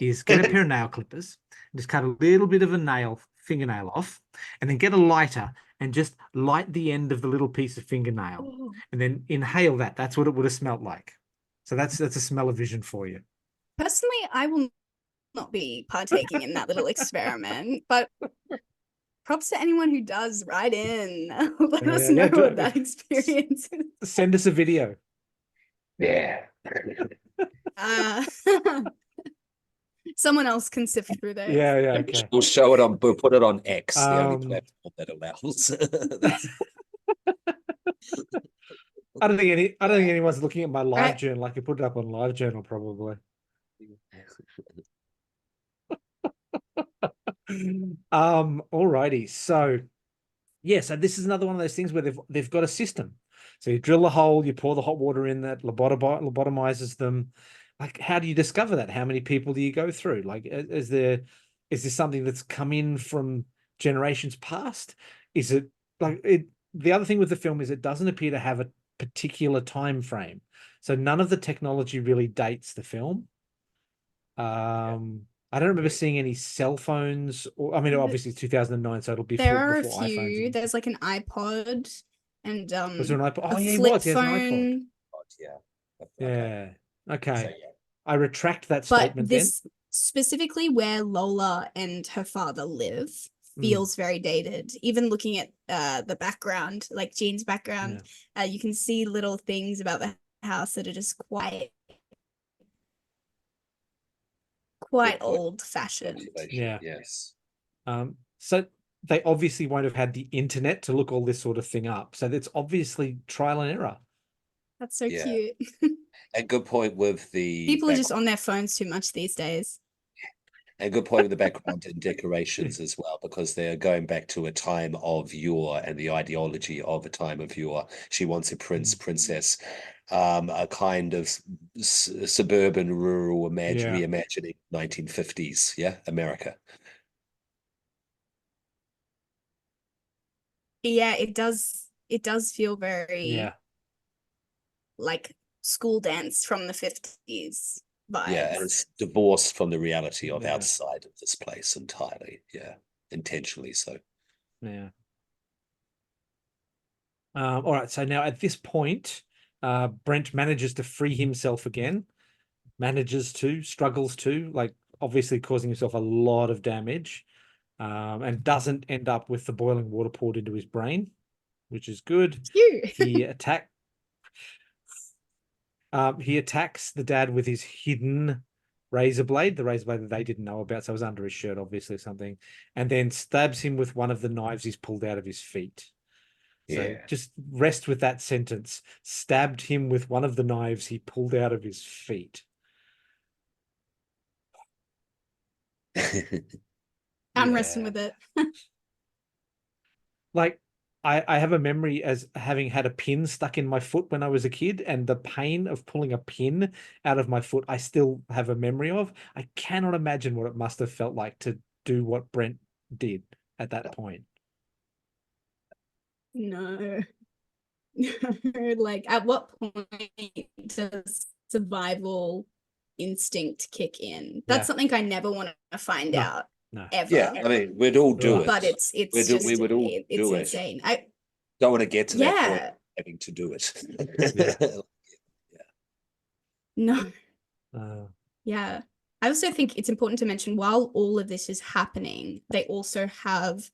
is get a pair of nail clippers, and just cut a little bit of a fingernail off, and then get a lighter and just light the end of the little piece of fingernail, and then inhale that. That's what it would have smelled like. So that's a smell-o-vision for you. Personally, I will not be partaking in that little experiment, but props to anyone who does. Write in. Let us know what that experience is. Send us a video. Yeah. Someone else can sift through those. Yeah, okay. We'll show it on. We'll put it on X, the only platform that allows. I don't think anyone's looking at my live journal. I could put it up on LiveJournal probably. Alrighty. So so this is another one of those things where they've got a system. So you drill a hole, you pour the hot water in that lobotomizes them. Like, how do you discover that? How many people do you go through? Like, is this something that's come in from generations past? Is it like it? The other thing with the film is it doesn't appear to have a particular time frame. So none of the technology really dates the film. I don't remember seeing any cell phones, or I mean, obviously it's 2009, so it'll be there are before a few. iPhones. There's like an iPod and was there an iPod? Oh, a flip phone. Yeah. Okay. So, I retract that statement. But this specifically where Lola and her father live feels very dated. Even looking at the background, like Jean's background, you can see little things about the house that are just quite old-fashioned. Yeah. Yes. So they obviously won't have had the internet to look all this sort of thing up. So it's obviously trial and error. That's so cute. And good point with the people are just on their phones too much these days. And good point with the background and decorations as well, because they're going back to a time of yore and the ideology of a time of yore. She wants a princess, a kind of suburban, rural reimagining 1950s, America. Yeah, it does feel very like school dance from the 50s vibes. Yeah, and it's divorced from the reality of outside of this place entirely. Yeah, intentionally so. Yeah. All right, so now at this point, Brent manages to free himself again. Struggles to, like obviously causing himself a lot of damage, and doesn't end up with the boiling water poured into his brain, which is good. He attacks the dad with his hidden razor blade, the razor blade that they didn't know about, so it was under his shirt, obviously, or something, and then stabs him with one of the knives he's pulled out of his feet. So Yeah. just rest with that sentence. Stabbed him with one of the knives he pulled out of his feet. I'm resting with it. Like, I have a memory as having had a pin stuck in my foot when I was a kid, and the pain of pulling a pin out of my foot, I still have a memory of. I cannot imagine what it must have felt like to do what Brent did at that point. No. Like, at what point does survival instinct kick in? That's Yeah. something I never want to find No, out no. ever. Yeah, I mean, we'd all do Right. it. But it's We just would all it's do it. insane. Don't want to get to that point Yeah. of having to do it. No. Uh, Yeah. I also think it's important to mention while all of this is happening, they also have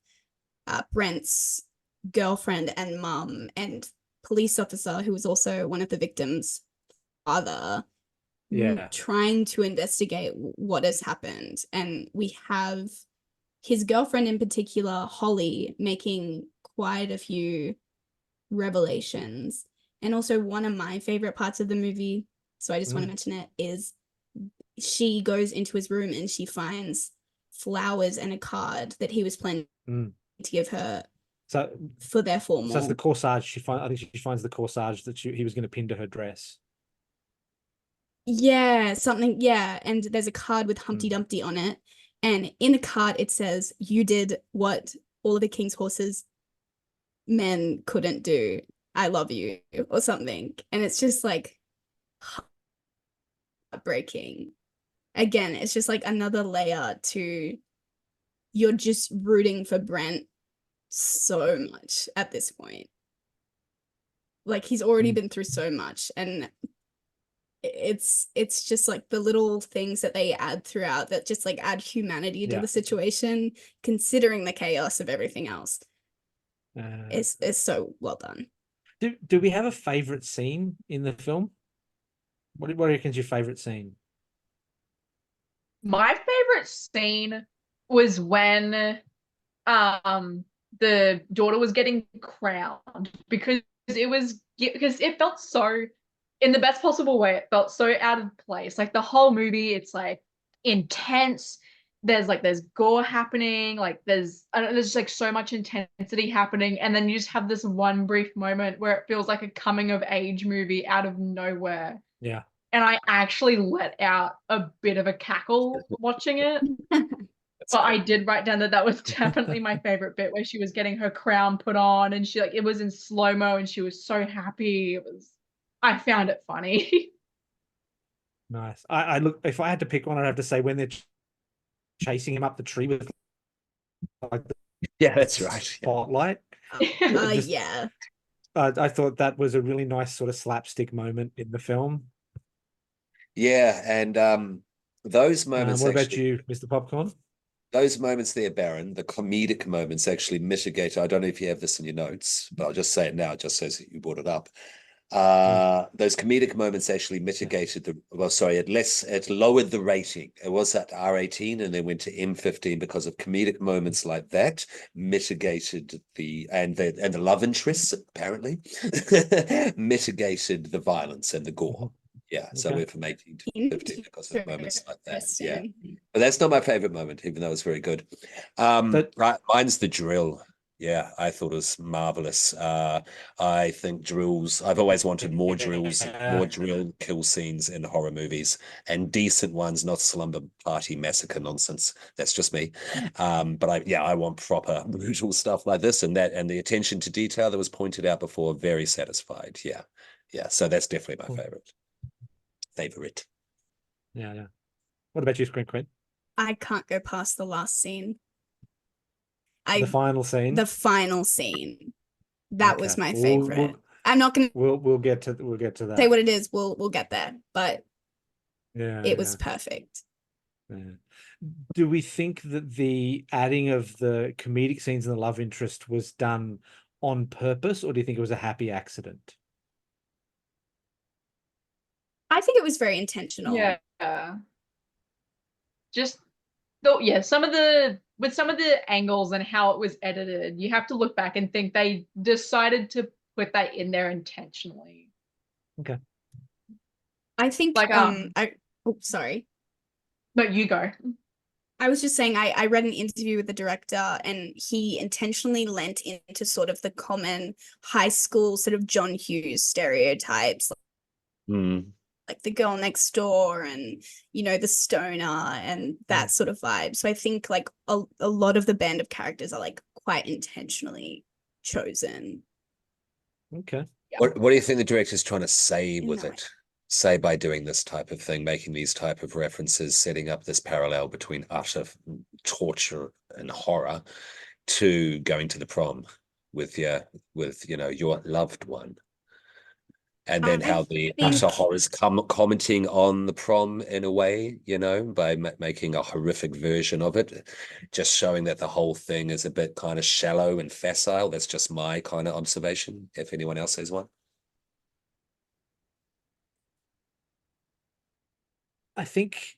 Brent's girlfriend and mum and police officer, who was also one of the victims' father, Yeah. trying to investigate what has happened. And we have his girlfriend in particular, Holly, making quite a few revelations. And also one of my favorite parts of the movie, so I just want to mention it, is she goes into his room and she finds flowers and a card that he was planning to give her So for their formal. So it's the corsage. I think she finds the corsage that he was going to pin to her dress. Yeah, something. Yeah, and there's a card with Humpty Dumpty on it, and in the card it says, "You did what all of the king's horses men couldn't do. I love you," or something. And it's just like heartbreaking. Again, it's just like another layer to, you're just rooting for Brent so much at this point. Like, he's already been through so much, and it's just like the little things that they add throughout that just like add humanity to the situation, considering the chaos of everything else. It's so well done. Do we have a favorite scene in the film? What do you reckon is your favorite scene? My favorite scene was when the daughter was getting crowned, because it felt so, in the best possible way, it felt so out of place. Like the whole movie, it's like intense. There's gore happening, like there's just like so much intensity happening, and then you just have this one brief moment where it feels like a coming of age movie out of nowhere. Yeah. And I actually let out a bit of a cackle watching it. But I did write down that was definitely my favorite bit, where she was getting her crown put on and she, like, it was in slow-mo and she was so happy. I found it funny. Nice. I look, if I had to pick one, I'd have to say when they're chasing him up the tree with like the that's right. spotlight. Yeah. I thought that was a really nice sort of slapstick moment in the film. Yeah, and those moments. What about you, Mr. Popcorn? Those moments there, Baron, the comedic moments actually mitigate. I don't know if you have this in your notes, but I'll just say it now, just as you brought it up. Those comedic moments actually mitigated it lowered the rating. It was at R18 and then went to M15 because of comedic moments like that. Mitigated the love interests, apparently mitigated the violence and the gore. Yeah, so we're from 18 to 15 because of moments like that. Yeah, but that's not my favorite moment, even though it's very good. Right, mine's the drill. Yeah, I thought it was marvelous. I think drills. I've always wanted more drills, more drill kill scenes in horror movies, and decent ones, not slumber party massacre nonsense. That's just me. But I want proper brutal stuff like this, and the attention to detail that was pointed out before. Very satisfied. Yeah. So that's definitely my favorite. Yeah. What about you, Screen Queen? I can't go past the last scene. The final scene. The final scene. That was Okay. my We'll- favorite. I'm not gonna We'll get to that. say what it is. We'll get there, but Yeah, it was perfect. yeah. Do we think that the adding of the comedic scenes and the love interest was done on purpose, or do you think it was a happy accident? I think it was very intentional. Yeah. Just though, yeah, some of the angles and how it was edited, you have to look back and think they decided to put that in there intentionally. Okay. I think Like, sorry. No, you go. I was just saying I read an interview with the director, and he intentionally lent into sort of the common high school sort of John Hughes stereotypes, Mm. like the girl next door and, you know, the stoner and that sort of vibe. So I think like a lot of the band of characters are like quite intentionally chosen. Okay. What do you think the director's trying to say In with that way. it? Say by doing this type of thing, making these type of references, setting up this parallel between utter torture and horror to going to the prom with your loved one. And then I how the think- utter horrors commenting on the prom in a way, by making a horrific version of it, just showing that the whole thing is a bit kind of shallow and facile. That's just my kind of observation, if anyone else has one. I think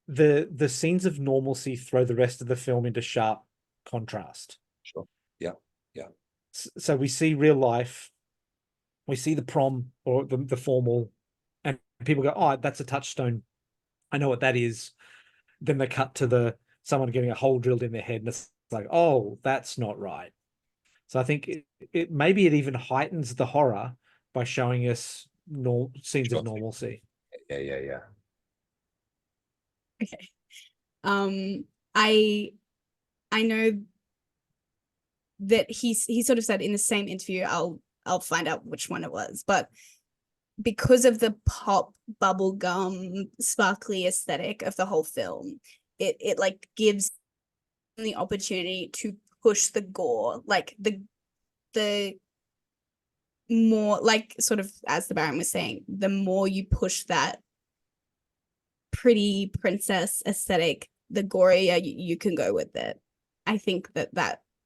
the scenes of normalcy throw the rest of the film into sharp contrast. Sure. Yeah. So we see real life, we see the prom or the formal, and people go, "Oh, that's a touchstone. I know what that is." Then they cut to someone getting a hole drilled in their head, and it's like, "Oh, that's not right." So I think it maybe it even heightens the horror by showing us scenes Sure. of normalcy. Yeah. Okay. I know that he sort of said in the same interview, I'll find out which one it was, but because of the pop bubblegum sparkly aesthetic of the whole film, it like gives the opportunity to push the gore, like the more, like, sort of as the Baron was saying, the more you push that pretty princess aesthetic, the gorier you can go with it. I think that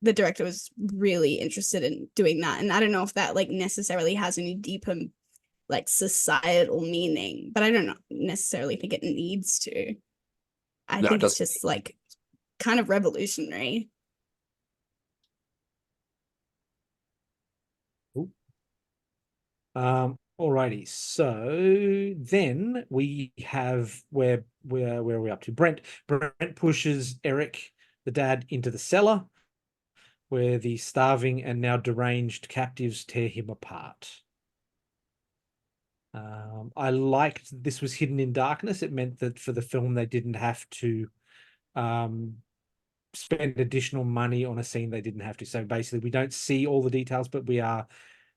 the director was really interested in doing that, and I don't know if that like necessarily has any deeper like societal meaning, but I don't necessarily think it needs to. I No, it think it's doesn't. just like kind of revolutionary. Alrighty, so then we have where are we up to? Brent pushes Eric, the dad, into the cellar where the starving and now deranged captives tear him apart. I liked this was hidden in darkness. It meant that for the film they didn't have to spend additional money on a scene they didn't have to. So basically we don't see all the details, but we are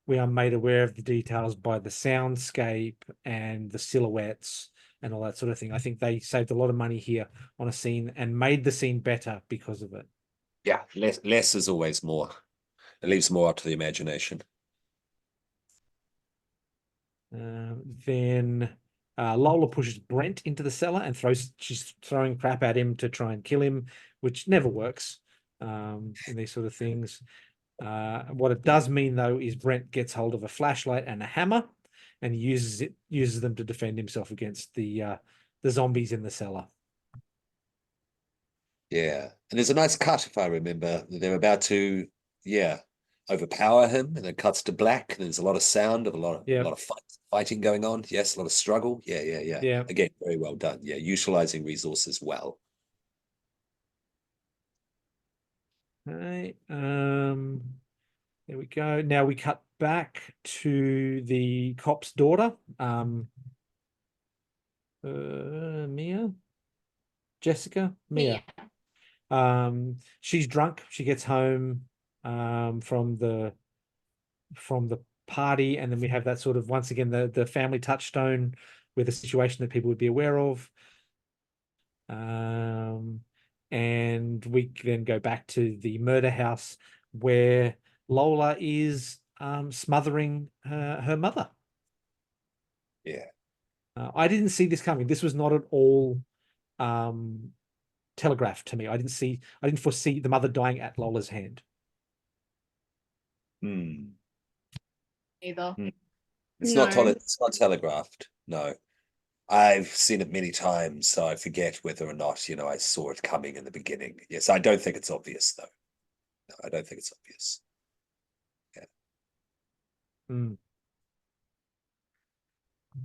made aware of the details by the soundscape and the silhouettes and all that sort of thing. I think they saved a lot of money here on a scene and made the scene better because of it. Yeah, less is always more. It leaves more up to the imagination. Then Lola pushes Brent into the cellar and she's throwing crap at him to try and kill him, which never works in these sort of things. What it does mean though is Brent gets hold of a flashlight and a hammer and uses them to defend himself against the zombies in the cellar. Yeah, and there's a nice cut if I remember. They're about to, overpower him, and it cuts to black. And there's a lot of sound of a lot of fighting going on. Yes, a lot of struggle. Yeah. Yeah. Again, very well done. Yeah, utilizing resources well. Right. There we go. Now we cut back to the cop's daughter, Mia. She's drunk. She gets home from the party, and then we have that sort of, once again, the family touchstone with a situation that people would be aware of. and we then go back to the murder house where Lola is smothering her mother. Yeah. I didn't see this coming. This was not at all telegraphed to me. I didn't foresee the mother dying at Lola's hand. Either. It's No. it's not telegraphed. No. I've seen it many times, so I forget whether or not, I saw it coming in the beginning. Yes, I don't think it's obvious, though. No, I don't think it's obvious. Mm.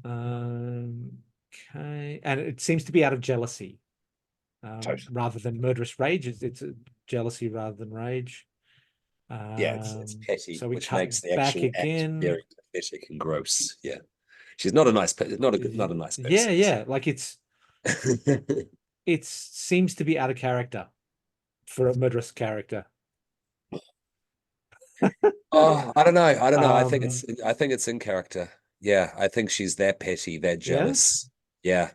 Okay, and it seems to be out of jealousy, Totally. rather than murderous rage. It's a jealousy rather than rage. Yeah, it's petty, so we which cut makes the back actual again. act very pathetic and gross. Yeah, she's not a nice, not a nice person. Yeah. Like it seems to be out of character for a murderous character. Oh, I don't know. I think it's in character. Yeah, I think she's that petty, that jealous. Yeah.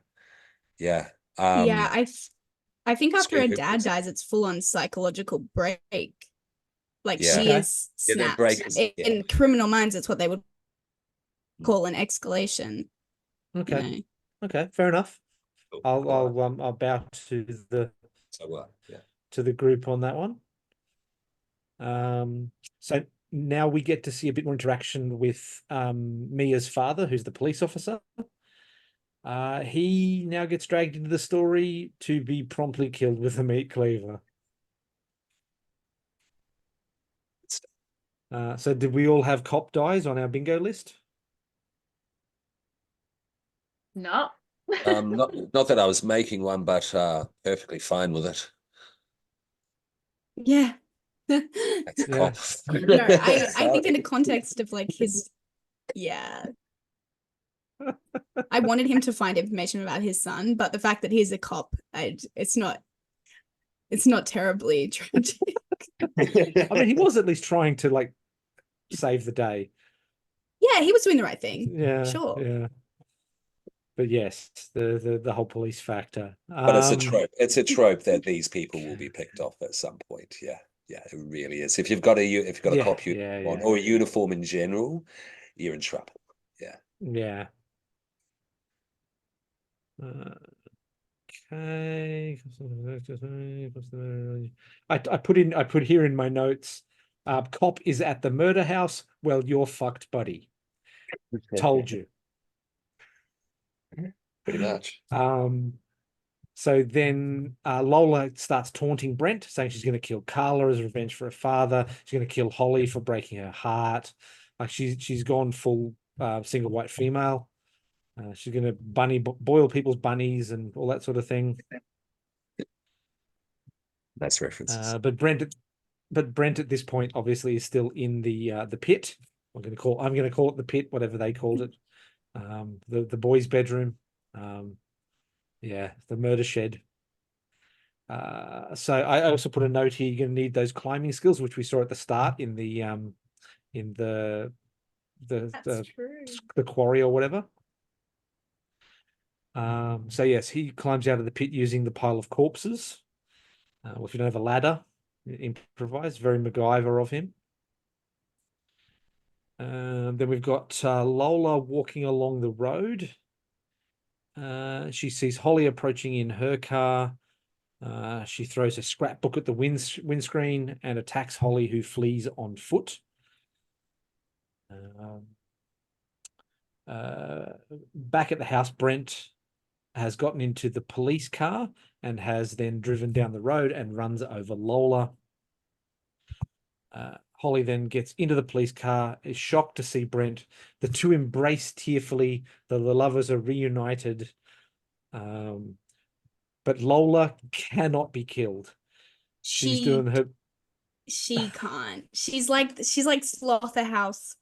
Yeah, I think after her dad dies, it's full on psychological break. Like Yeah. she Okay. is Yeah, that snapped. break is- In Criminal Minds, it's what they would call an escalation. Okay. Okay, fair enough. I'll bow to the group on that one. So now we get to see a bit more interaction with Mia's father, who's the police officer. He now gets dragged into the story to be promptly killed with a meat cleaver. So did we all have cop dies on our bingo list? No. Not that I was making one, but perfectly fine with it. Yeah. That's Yeah. No, I think in the context of like his, yeah. I wanted him to find information about his son, but the fact that he's a cop, it's not terribly tragic. I mean, he was at least trying to like save the day. Yeah, he was doing the right thing. Yeah, Sure. Yeah. But yes, the whole police factor. But it's a trope. It's a trope that these people will be picked off at some point. Yeah, it really is. If you've got a cop uniform or a uniform in general, you're in trouble. Yeah. Yeah. Okay. I put here in my notes. Cop is at the murder house. Well, you're fucked, buddy. Told you. Pretty much. So then Lola starts taunting Brent, saying she's going to kill Carla as revenge for her father. She's going to kill Holly for breaking her heart. Like she's gone full single white female. She's going to boil people's bunnies and all that sort of thing. Nice references. But Brent at this point obviously is still in the pit. I'm going to call it the pit, whatever they called it. The boys' bedroom. The murder shed. So I also put a note here. You're going to need those climbing skills, which we saw at the start in the quarry or whatever. So yes, he climbs out of the pit using the pile of corpses. Well, if you don't have a ladder, improvise. Very MacGyver of him. Then we've got Lola walking along the road. She sees Holly approaching in her car. She throws a scrapbook at the windscreen and attacks Holly, who flees on foot. Back at the house, Brent has gotten into the police car and has then driven down the road and runs over Lola. Holly then gets into the police car, is shocked to see Brent. The two embrace tearfully. The lovers are reunited. But Lola cannot be killed. She's doing her. She can't. She's like Slaughterhouse,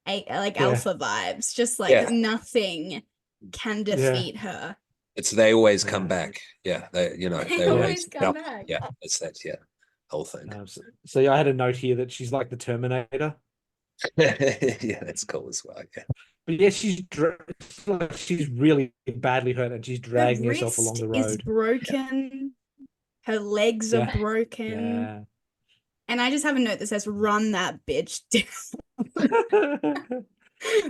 alpha vibes. Just like nothing can defeat her. They always come back. Yeah, they always come back. Yeah, it's that whole thing. So I had a note here that she's like the Terminator. Yeah, that's cool as well. Yeah. But yeah, she's really badly hurt and she's dragging herself along the road. Is broken. Her legs are Yeah. broken. Yeah. And I just have a note that says, run that bitch down.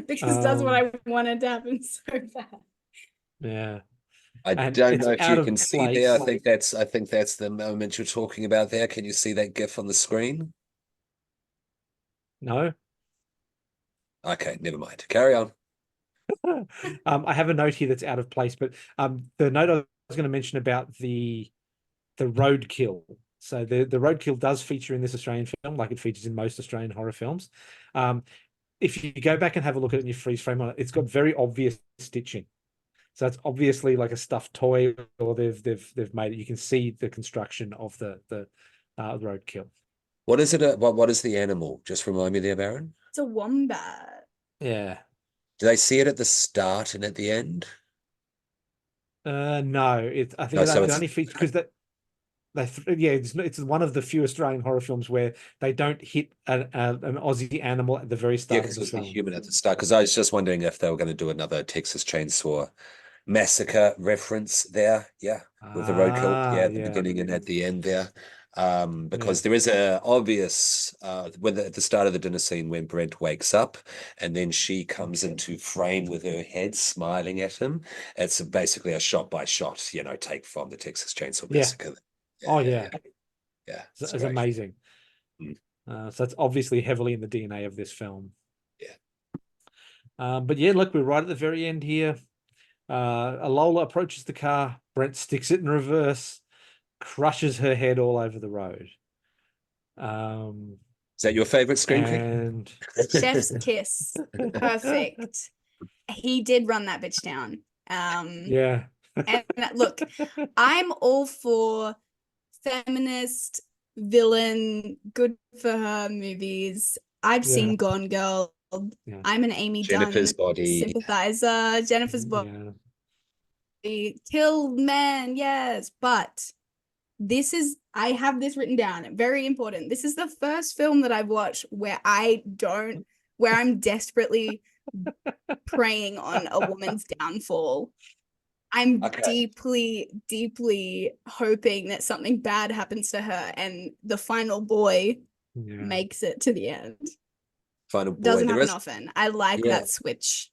Because that's what I wanted to happen so bad. Yeah. I And don't it's know if out you of can see there. I place. think that's the moment you're talking about there. Can you see that GIF on the screen? No. Okay, never mind. Carry on. I have a note here that's out of place, but the note I was going to mention about the roadkill. So the roadkill does feature in this Australian film, like it features in most Australian horror films. If you go back and have a look at it in your freeze frame on it, it's got very obvious stitching. So it's obviously like a stuffed toy, or they've made it. You can see the construction of the roadkill. What is it? What is the animal? Just remind me there, Baron. It's a wombat. Yeah. Do they see it at the start and at the end? No, I think No, so it it's only features because it's one of the few Australian horror films where they don't hit an Aussie animal at the very yeah, start of because it the was the film. human at the start. Because I was just wondering if they were going to do another Texas Chainsaw Massacre reference there. Yeah, with the roadkill. Yeah, at the beginning and at the end there. Because there is a obvious at the start of the dinner scene when Brent wakes up and then she comes into frame with her head smiling at him. It's basically a shot by shot, take from the Texas Chainsaw Yeah. Massacre. Oh yeah. Yeah, It's great. amazing. So that's obviously heavily in the DNA of this film. Yeah. But yeah, look, we're right at the very end here. Alola approaches the car. Brent sticks it in reverse, crushes her head all over the road. Is that your favorite screenplay? And Chef's kiss. Perfect. He did run that bitch down. yeah. And look, I'm all for feminist villain, good for her movies. I've seen Gone Girl. Yeah. I'm an Amy Jennifer's Dunn Body. sympathizer. Jennifer's Body. Kill men, yes. But I have this written down. Very important. This is the first film that I've watched where I'm desperately preying on a woman's downfall. I'm deeply, deeply hoping that something bad happens to her and the final boy makes it to the end. Final boy. Doesn't happen often. I like that switch.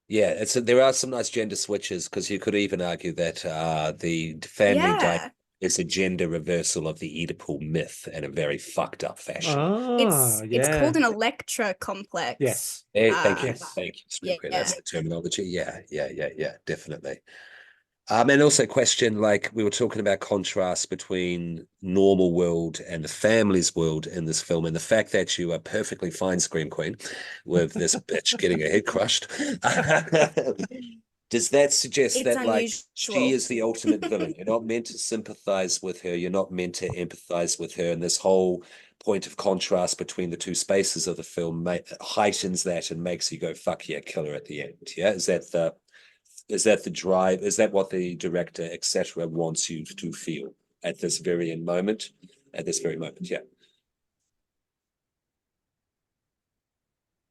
Yeah, there are some nice gender switches because you could even argue that the family dynamic is a gender reversal of the Oedipal myth in a very fucked up fashion. It's called an Electra complex. Yes. Thank you. That's the terminology. Yeah, definitely. And also question, like we were talking about contrast between normal world and the family's world in this film, and the fact that you are perfectly fine, Scream Queen, with this bitch getting her head crushed. Does that suggest that like she is the ultimate villain? You're not meant to sympathize with her. You're not meant to empathize with her. And this whole point of contrast between the two spaces of the film heightens that and makes you go, fuck yeah, kill her at the end. Yeah. Is that the drive? Is that what the director, etc., wants you to feel at this very moment? At this very moment, yeah.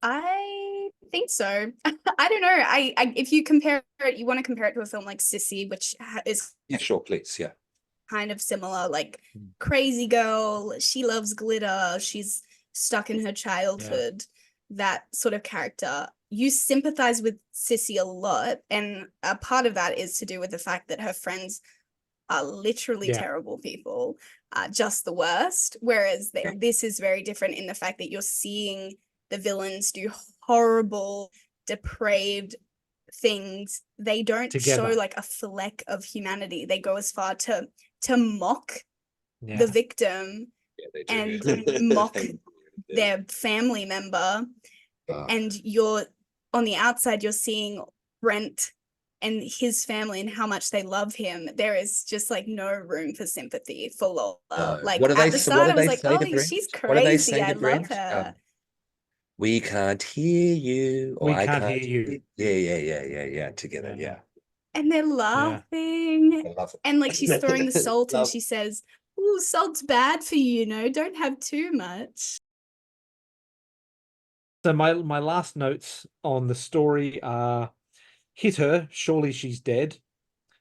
I think so. I don't know. I if you compare it, you want to compare it to a film like Sissy, which is sure, please, yeah, kind of similar. Like crazy girl, she loves glitter. She's stuck in her childhood. That sort of character. You sympathize with Sissy a lot, and a part of that is to do with the fact that her friends are literally terrible people, just the worst. Whereas this is very different in the fact that you're seeing the villains do horrible, depraved things. They don't show like a fleck of humanity. They go as far to mock the victim and mock their family member. And you're on the outside, you're seeing Brent and his family and how much they love him. There is just like no room for sympathy for Lola. Like at the start, I was like, oh, she's crazy. I love her. We can't hear you. Or I can't hear you. Yeah. Together, yeah. And they're laughing. And like she's throwing the salt and she says, "Ooh, salt's bad for you, don't have too much." So my last notes on the story are: hit her, surely she's dead.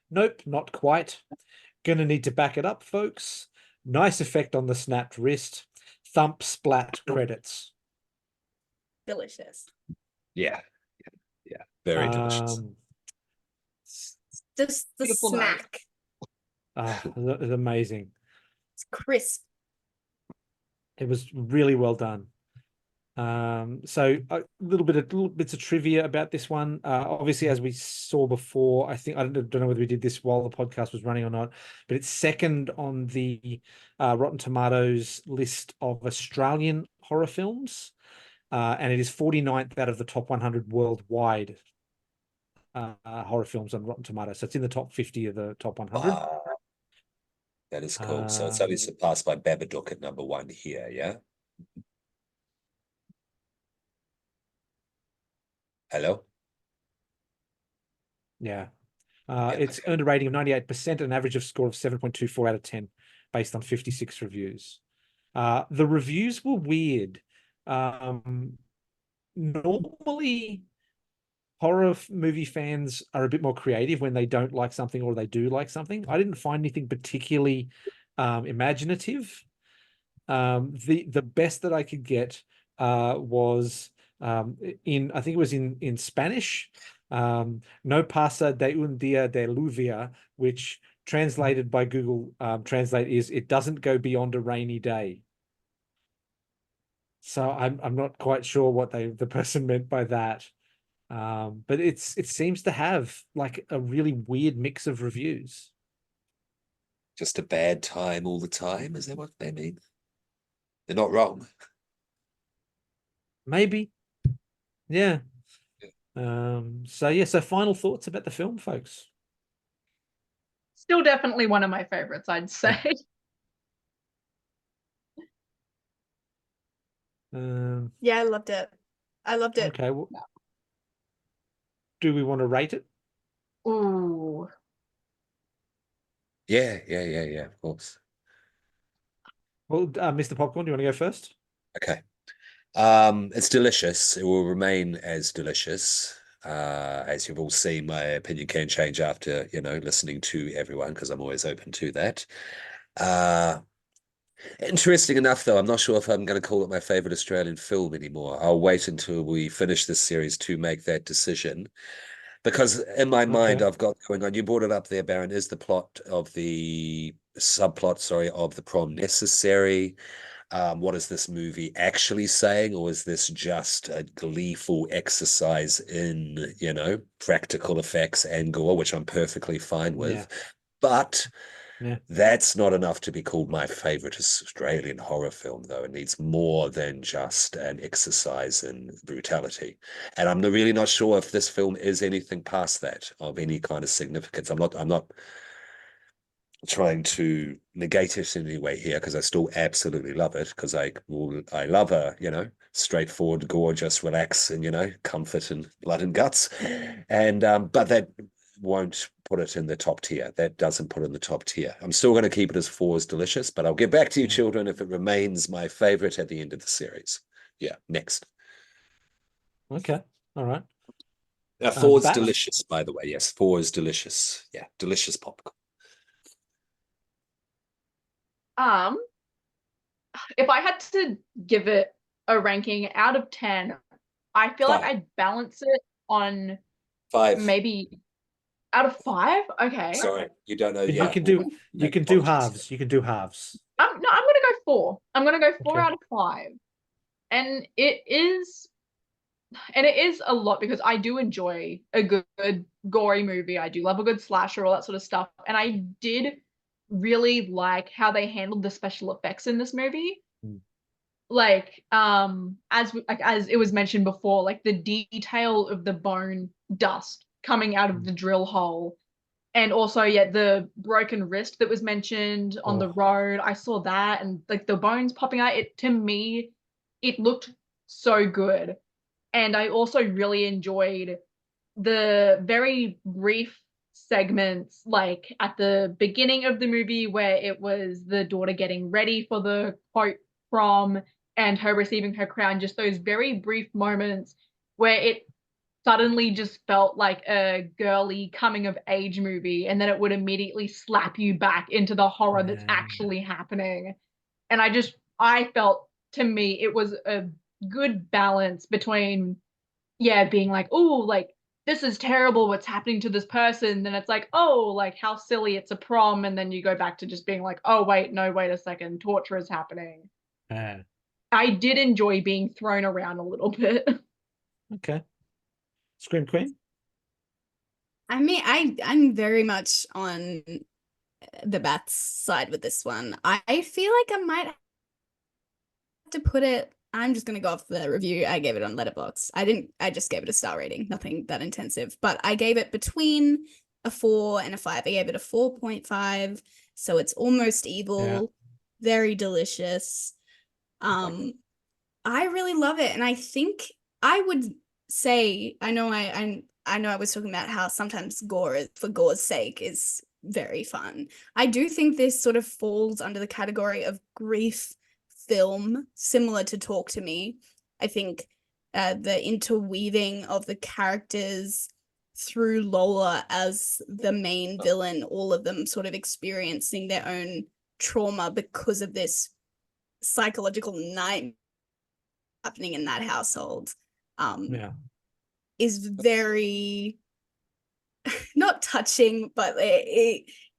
Nope, not quite. Gonna need to back it up, folks. Nice effect on the snapped wrist. Thump splat credits. Delicious. Yeah. Very delicious. Just the Beautiful night. smack. It's amazing. It's crisp. It was really well done. So a little bits of trivia about this one. Obviously, as we saw before, I don't know whether we did this while the podcast was running or not, but it's second on the Rotten Tomatoes list of Australian horror films, and it is 49th out of the top 100 worldwide horror films on Rotten Tomatoes. So it's in the top 50 of the top 100. Wow. That is cool. So it's only surpassed by Babadook at number 1 here, yeah? Hello? Yeah. It's earned a rating of 98%, an average of score of 7.24 out of 10, based on 56 reviews. The reviews were weird. Normally, horror movie fans are a bit more creative when they don't like something or they do like something. I didn't find anything particularly imaginative. The best that I could get was I think it was in Spanish. No pasa de un día de lluvia, which translated by Google Translate is "it doesn't go beyond a rainy day." So I'm not quite sure what the person meant by that. But it seems to have like a really weird mix of reviews. Just a bad time all the time? Is that what they mean? They're not wrong. Maybe. Yeah. So final thoughts about the film, folks. Still definitely one of my favorites, I'd say. Yeah, I loved it. Okay. Well, do we want to rate it? Ooh. Yeah, of course. Well, Mr. Popcorn, do you want to go first? Okay. It's delicious. It will remain as delicious. As you've all seen, my opinion can change after, listening to everyone, because I'm always open to that. Interesting enough, though, I'm not sure if I'm going to call it my favorite Australian film anymore. I'll wait until we finish this series to make that decision. Because in my mind, I've got going on, you brought it up there, Baron, is the subplot of the prom necessary? What is this movie actually saying? Or is this just a gleeful exercise in, practical effects and gore, which I'm perfectly fine with. Yeah. But Yeah. that's not enough to be called my favorite Australian horror film, though. It needs more than just an exercise in brutality. And I'm really not sure if this film is anything past that, of any kind of significance. I'm not trying to negate it in any way here, because I still absolutely love it, because I love a, straightforward, gorgeous, relax, and, comfort and blood and guts. And but that won't put it in the top tier. That doesn't put it in the top tier. I'm still going to keep it as 4 is delicious, but I'll get back to you, children, if it remains my favorite at the end of the series. Yeah, next. Okay. All right. 4 is delicious, by the way. Yes, 4 is delicious. Yeah, delicious popcorn. If I had to give it a ranking out of 10, I feel like I'd balance it on 5. maybe out of 5. Okay. Sorry, you don't know. You can do halves. You can do halves. No, I'm gonna go 4. I'm gonna go 4 out of 5. And it is a lot, because I do enjoy a good gory movie. I do love a good slasher, all that sort of stuff. And I did really like how they handled the special effects in this movie. Like, as it was mentioned before, like the detail of the bone dust coming out of the drill hole, and also the broken wrist that was mentioned on the road. I saw that, and like the bones popping out. To me, it looked so good. And I also really enjoyed the very brief segments, like at the beginning of the movie, where it was the daughter getting ready for the quote prom and her receiving her crown. Just those very brief moments where it suddenly just felt like a girly coming of age movie, and then it would immediately slap you back into the horror that's Yeah. actually happening. And I felt, to me, it was a good balance between, yeah, being like, oh, like, this is terrible what's happening to this person. Then it's like, oh, like, how silly, it's a prom. And then you go back to just being like, oh, wait, no, wait a second, torture is happening. Yeah. I did enjoy being thrown around a little bit. Okay. Scream Queen. I mean, I'm very much on the Bats side with this one. I feel like I might have to put it. I'm just gonna go off the review I gave it on Letterboxd. I just gave it a star rating, nothing that intensive. But I gave it between a 4 and a 5. I gave it a 4.5, so it's almost evil, very delicious. I really love it, and I think I would say, I know I was talking about how sometimes gore for gore's sake is very fun. I do think this sort of falls under the category of grief film, similar to Talk to Me. I think the interweaving of the characters through Lola as the main villain, all of them sort of experiencing their own trauma because of this psychological nightmare happening in that household, is very not touching, but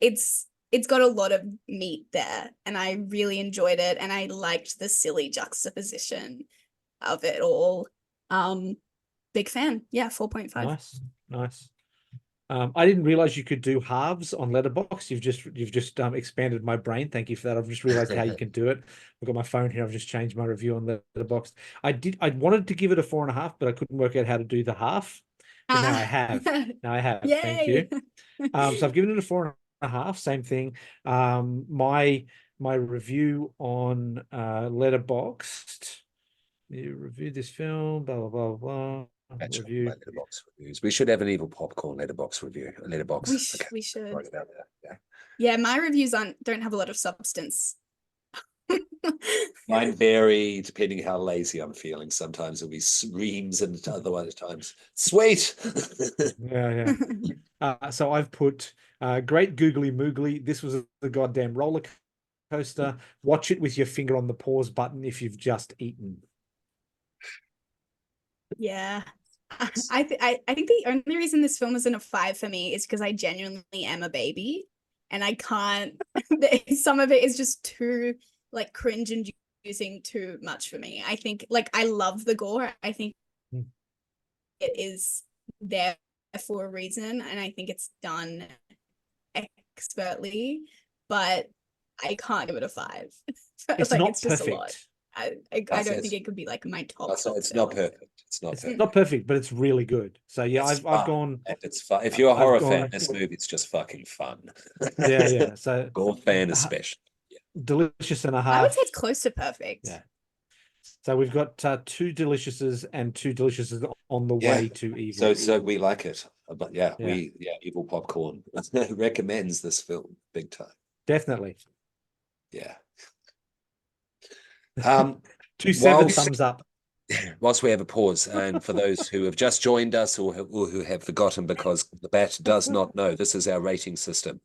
it's got a lot of meat there, and I really enjoyed it, and I liked the silly juxtaposition of it all. Big fan. Yeah, 4.5. Nice. I didn't realize you could do halves on Letterboxd. You've just expanded my brain. Thank you for that. I've just realized how you can do it. I've got my phone here. I've just changed my review on Letterboxd. I wanted to give it a 4.5, but I couldn't work out how to do the half. But now I have. Now I have. Yay. Thank you. So I've given it a 4.5. Same thing. My review on Letterboxd. You reviewed this film. Blah blah blah blah. Review. Letterboxd reviews. We should have an evil popcorn Letterboxd review. A Letterboxd. We should. Right about there. Yeah, my reviews don't have a lot of substance. Mine vary depending how lazy I'm feeling. Sometimes it'll be screams, and other times sweet. Yeah. So I've put great googly moogly. This was the goddamn roller coaster. Watch it with your finger on the pause button if you've just eaten. Yeah. I think the only reason this film isn't a 5 for me is because I genuinely am a baby, and I can't. Some of it is just too like cringe inducing, too much for me. I think like I love the gore. I think it is there for a reason, and I think it's done expertly, but I can't give it a 5. It's like, not it's just perfect. a lot. I don't think it could be like my top. It's not perfect. It's not perfect, but it's really good. So yeah, I've gone. It's fun. If you're a horror fan, this movie's just fucking fun. Yeah. So gore fan especially. Delicious and a half. I would say it's close to perfect. Yeah. So we've got 2 deliciouses and 2 deliciouses on the way to evil. So we like it, but evil popcorn recommends this film big time. Definitely. Yeah. 2.7 thumbs up. Whilst we have a pause, and for those who have just joined us or who have forgotten, because the Bat does not know, this is our rating system.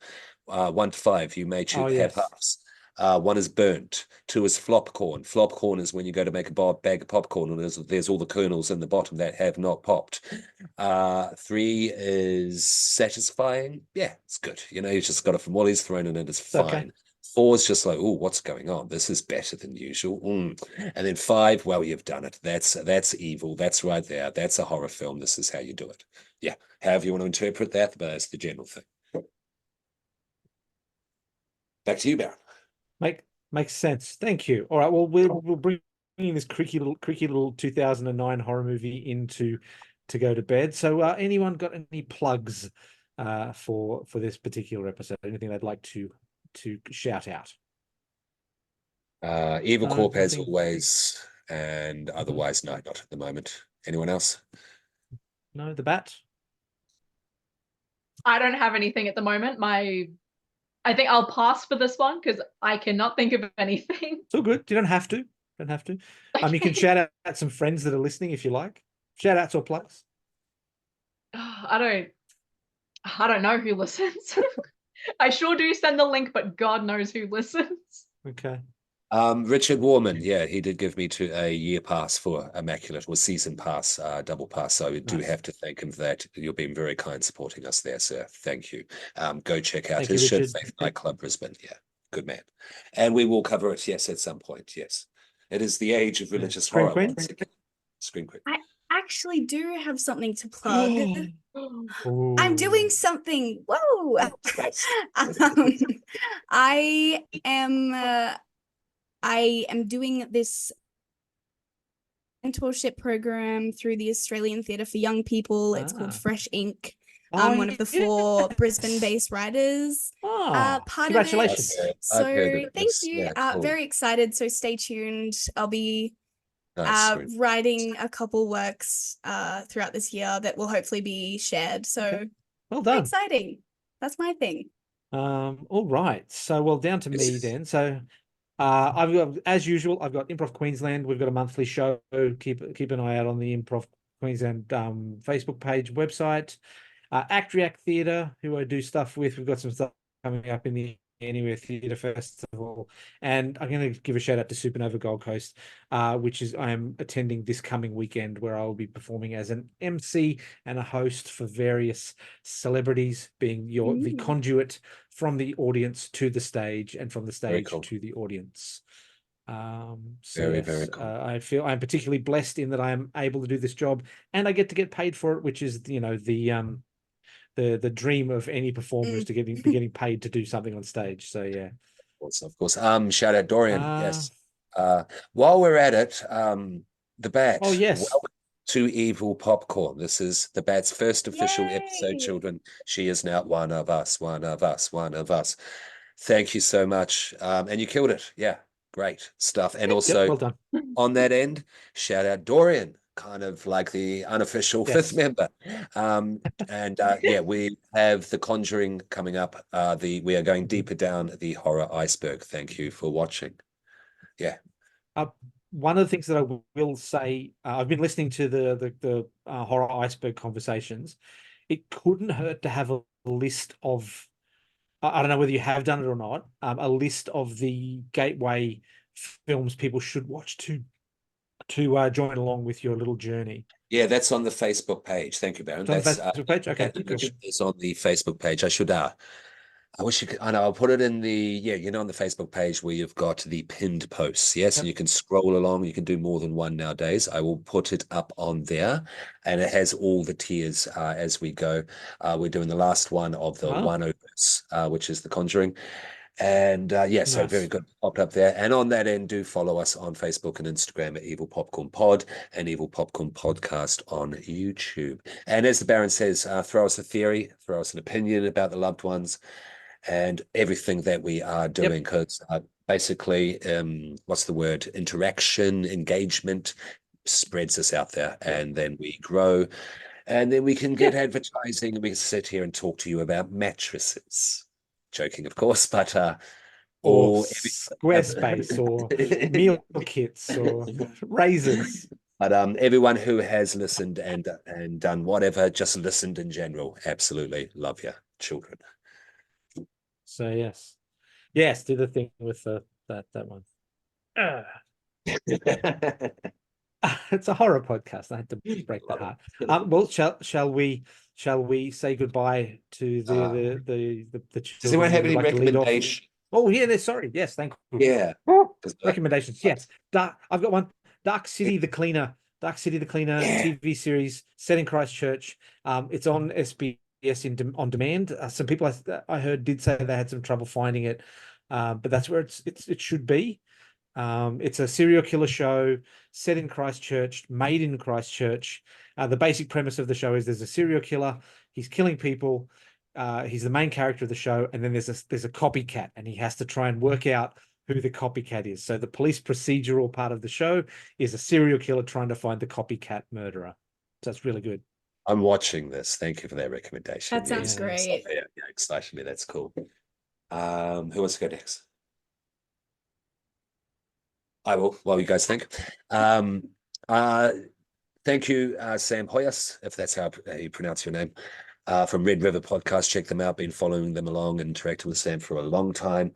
1 to 5, you may choose have halves. 1 is burnt, 2 is flop corn. Flop corn is when you go to make a bag of popcorn and there's all the kernels in the bottom that have not popped. 3 is satisfying. Yeah, it's good. You know, you just got it from Wally's, thrown in it, it's fine. Okay. 4 is just like, oh, what's going on? This is better than usual. And then 5, well, you've done it. That's evil. That's right there. That's a horror film. This is how you do it. Yeah, however you want to interpret that, but that's the general thing. Back to you, Baron. Makes sense. Thank you. All right. Well, we'll bring this creaky little 2009 horror movie into to go to bed. So, anyone got any plugs for this particular episode? Anything they'd like to shout out? Evil Corp as always, and otherwise no, not at the moment. Anyone else? No, the Bat. I don't have anything at the moment. I think I'll pass for this one because I cannot think of anything. It's all good. You don't have to. You can shout out some friends that are listening if you like. Shout outs or plugs. I don't know who listens. I sure do send the link, but God knows who listens. Okay. Richard Warman, yeah, he did give me a year pass for Immaculate, or season pass, double pass. So I do Nice. have to thank him for that. You've been very kind supporting us there, sir. Thank you. Go check out Thank you, his Ship Richard. Faith Nightclub Brisbane. Yeah, good man. And we will cover it, yes, at some point. Yes, it is the age of religious Scream horror. Queen? Once again. Scream Queen. I actually do have something to plug. Ooh. I'm doing something. Whoa. I am doing this mentorship program through the Australian Theatre for Young People. It's called Fresh Ink. I'm one of the 4 Brisbane-based writers. Oh, Part congratulations. of it. I've heard So of thank this. you. Yeah, cool. Very excited. So stay tuned. I'll be Nice. writing a couple works throughout this year that will hopefully be shared. So Well very done. exciting. That's my thing. All right. So, well, down to me then. So, I've got, as usual, I've got Improv Queensland. We've got a monthly show. Keep an eye out on the Improv Queensland Facebook page, website. Act React Theatre, who I do stuff with. We've got some stuff coming up in the Anywhere Theatre Festival, and I'm going to give a shout out to Supernova Gold Coast, which is I am attending this coming weekend, where I will be performing as an MC and a host for various celebrities, being the conduit from the audience to the stage, and from the stage cool. to the audience. So Very, yes, very cool. I feel I'm particularly blessed in that I am able to do this job, and I get to get paid for it, which is the dream of any performer is to be getting paid to do something on stage. So yeah. Of course. Shout out Dorian. Yes. Uh, While we're at it, the Bat. Oh yes. Welcome to Evil Popcorn. This is the Bat's first official episode, Yay! children. She is now one of us, one of us, one of us. Thank you so much. And you killed it. Yeah, great stuff. And also Yep, well done. on that end, shout out Dorian, kind of like the unofficial Yes. 5th member. Yeah, we have The Conjuring coming up. We are going deeper down the horror iceberg. Thank you for watching. Yeah. One of the things that I will say, I've been listening to the horror iceberg conversations. It couldn't hurt to have a list of, I don't know whether you have done it or not, a list of the gateway films people should watch to join along with your little journey. Yeah, that's on the Facebook page. Thank you, Baron. It's on the Facebook page? Okay. It's on the Facebook page. I wish you could, I know, I'll put it in the, on the Facebook page where you've got the pinned posts. Yes. Yep. And you can scroll along. You can do more than one nowadays. I will put it up on there, and it has all the tiers as we go. We're doing the last one of the one opus, which is The Conjuring. And so Nice. very good, popped up there. And on that end, do follow us on Facebook and Instagram at Evil Popcorn Pod and Evil Popcorn Podcast on YouTube. And as the Baron says, throw us a theory, throw us an opinion about the loved ones and everything that we are doing, because basically, what's the word? Interaction, engagement spreads us out there, and then we grow, and then we can get advertising, and we can sit here and talk to you about mattresses. Joking, of course, but or Squarespace or meal kits or razors. But everyone who has listened and done whatever, just listened in general, absolutely love you, children. So yes, do the thing with that one. It's a horror podcast. I had to break that heart. Well, shall we say goodbye to the Does anyone have any recommendations? Oh yeah, sorry. Yes, thank you. Yeah. Recommendations. Yes. I've got one. Dark City the Cleaner TV series set in Christchurch. It's on SBS on demand. Some people I heard did say they had some trouble finding it, but that's where it should be. It's a serial killer show set in Christchurch, made in Christchurch. The basic premise of the show is there's a serial killer. He's killing people. He's the main character of the show, and then there's a copycat, and he has to try and work out who the copycat is. So the police procedural part of the show is a serial killer trying to find the copycat murderer. So it's really good. I'm watching this. Thank you for that recommendation. That sounds great. Yeah, excited me. That's cool. Who wants to go next? I will, while you guys think. Thank you, Sam Hoyas, if that's how you pronounce your name, from Red River Podcast. Check them out. Been following them along, interacting with Sam for a long time.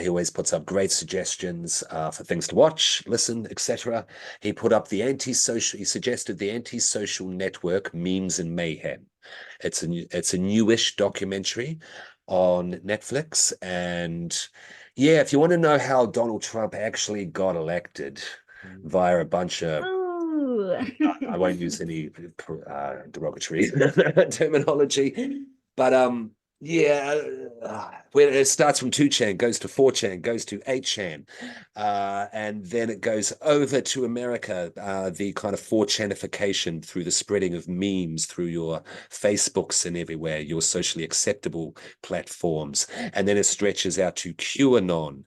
He always puts up great suggestions for things to watch, listen, etc. He put up He suggested the Antisocial Network: Memes and Mayhem. It's a newish documentary on Netflix, and yeah, if you want to know how Donald Trump actually got elected via a bunch of I won't use any derogatory terminology, but yeah, when it starts from 2chan, goes to 4chan, goes to 8chan, and then it goes over to America, the kind of 4chanification through the spreading of memes through your Facebooks and everywhere, your socially acceptable platforms, and then it stretches out to QAnon,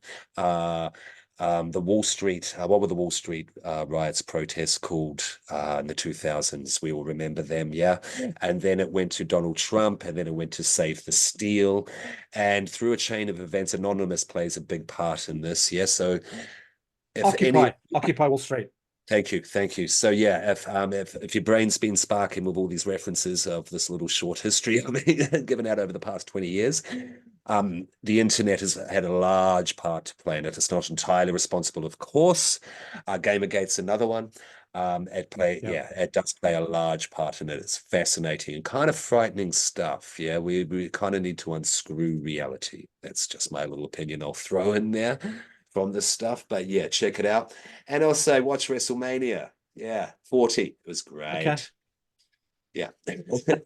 the Wall Street, what were the Wall Street riots, protests called in the 2000s? We all remember them, yeah. And then it went to Donald Trump, and then it went to Save the Steel. And through a chain of events, Anonymous plays a big part in this, yeah. So Occupy Wall Street. Thank you. So yeah, if your brain's been sparking with all these references of this little short history of me given out over the past 20 years, the internet has had a large part to play in it. It's not entirely responsible, of course. Gamergate's another one. It does play a large part in it. It's fascinating and kind of frightening stuff. Yeah, we kind of need to unscrew reality. That's just my little opinion I'll throw in there from this stuff. But yeah, check it out. And also watch WrestleMania. Yeah, 40. It was great. Okay. Yeah.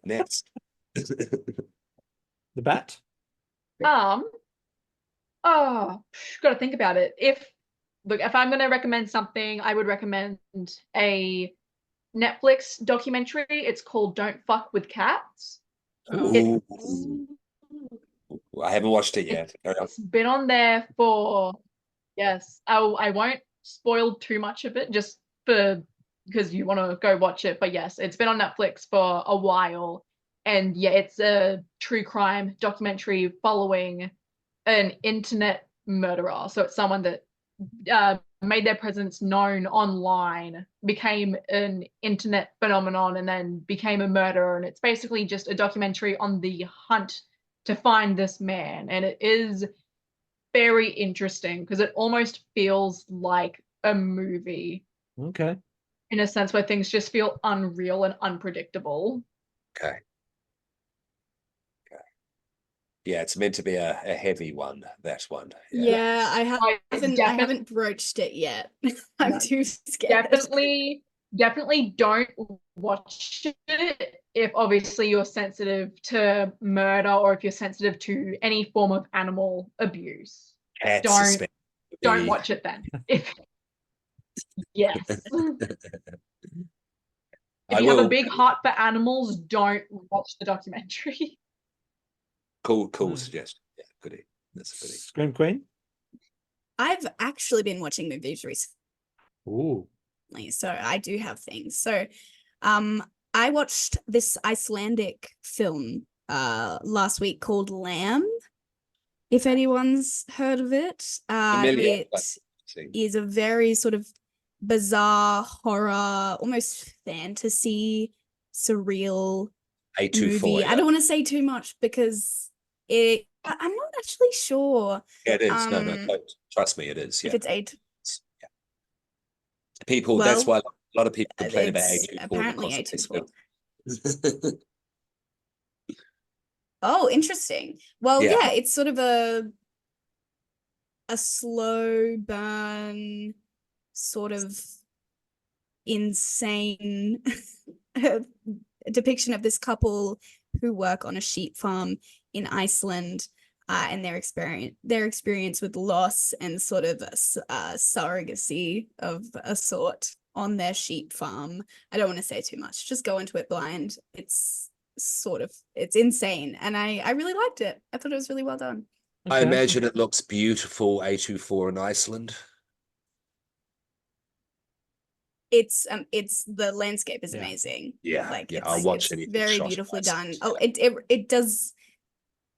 Next. The Bat. Got to think about it. If I'm going to recommend something, I would recommend a Netflix documentary. It's called Don't Fuck with Cats. Ooh. I haven't watched it yet. It's been on there for, yes, I won't spoil too much of it just because you want to go watch it. But yes, it's been on Netflix for a while. And yeah, it's a true crime documentary following an internet murderer. So it's someone that made their presence known online, became an internet phenomenon, and then became a murderer. And it's basically just a documentary on the hunt to find this man. And it is very interesting because it almost feels like a movie. Okay. In a sense where things just feel unreal and unpredictable. Okay. Yeah, it's meant to be a heavy one, that one. Yeah, I haven't broached it yet. I'm too scared. Definitely don't watch it if obviously you're sensitive to murder or if you're sensitive to any form of animal abuse. Don't watch it then. Yes. If you have a big heart for animals, don't watch the documentary. Cool suggestion. Yeah, goodie. That's a goodie. Scream Queen. I've actually been watching movies recently. Ooh. So I do have things. So I watched this Icelandic film last week called Lamb, if anyone's heard of it. It is a very sort of bizarre horror, almost fantasy, surreal movie. I don't want to say too much because I'm not actually sure. Yeah, it is. No, trust me, it is. Yeah. If it's yeah. People, that's why a lot of people complain about A24. Apparently A24. Oh, interesting. Well, yeah, it's sort of a slow burn, sort of insane depiction of this couple who work on a sheep farm in Iceland, and their experience with loss and sort of surrogacy of a sort on their sheep farm. I don't want to say too much. Just go into it blind. It's insane, and I really liked it. I thought it was really well done. I imagine it looks beautiful. A24 in Iceland. It's the landscape is amazing. I'll watch it. It's very beautifully done. It does.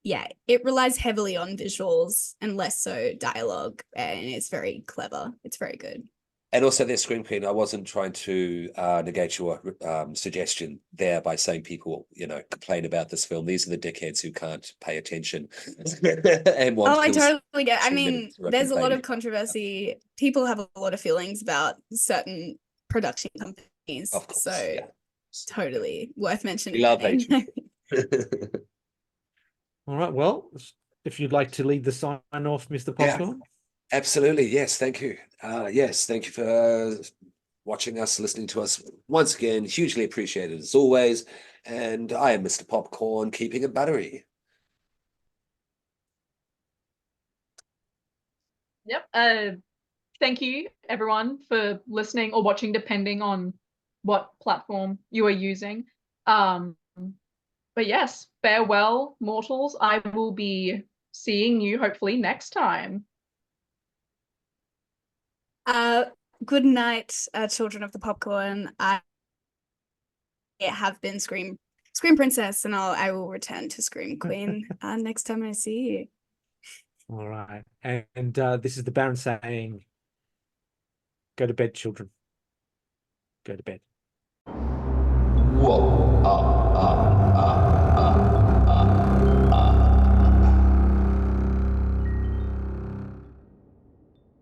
Yeah, it relies heavily on visuals and less so dialogue, and it's very clever. It's very good. And also their Scream Queen, I wasn't trying to negate your suggestion there by saying people, complain about this film. These are the dickheads who can't pay attention and want Oh, I kills totally get. I 2 mean, minutes of there's a lot of complaining. controversy. People have a lot of feelings about certain production companies. Of course, So yeah. totally worth mentioning. We love their name. All right. Well, if you'd like to lead the sign off, Mr. Yeah. Popcorn. Absolutely. Yes. Thank you. Yes. Thank you for watching us, listening to us once again. Hugely appreciated as always. And I am Mr. Popcorn, keeping it buttery. Yep. Thank you everyone for listening or watching, depending on what platform you are using. But yes, farewell, mortals. I will be seeing you hopefully next time. Good night, children of the popcorn. I have been Scream Princess, and I will return to Scream Queen next time I see you. All right. And this is the Baron saying, go to bed, children. Go to bed. Whoa.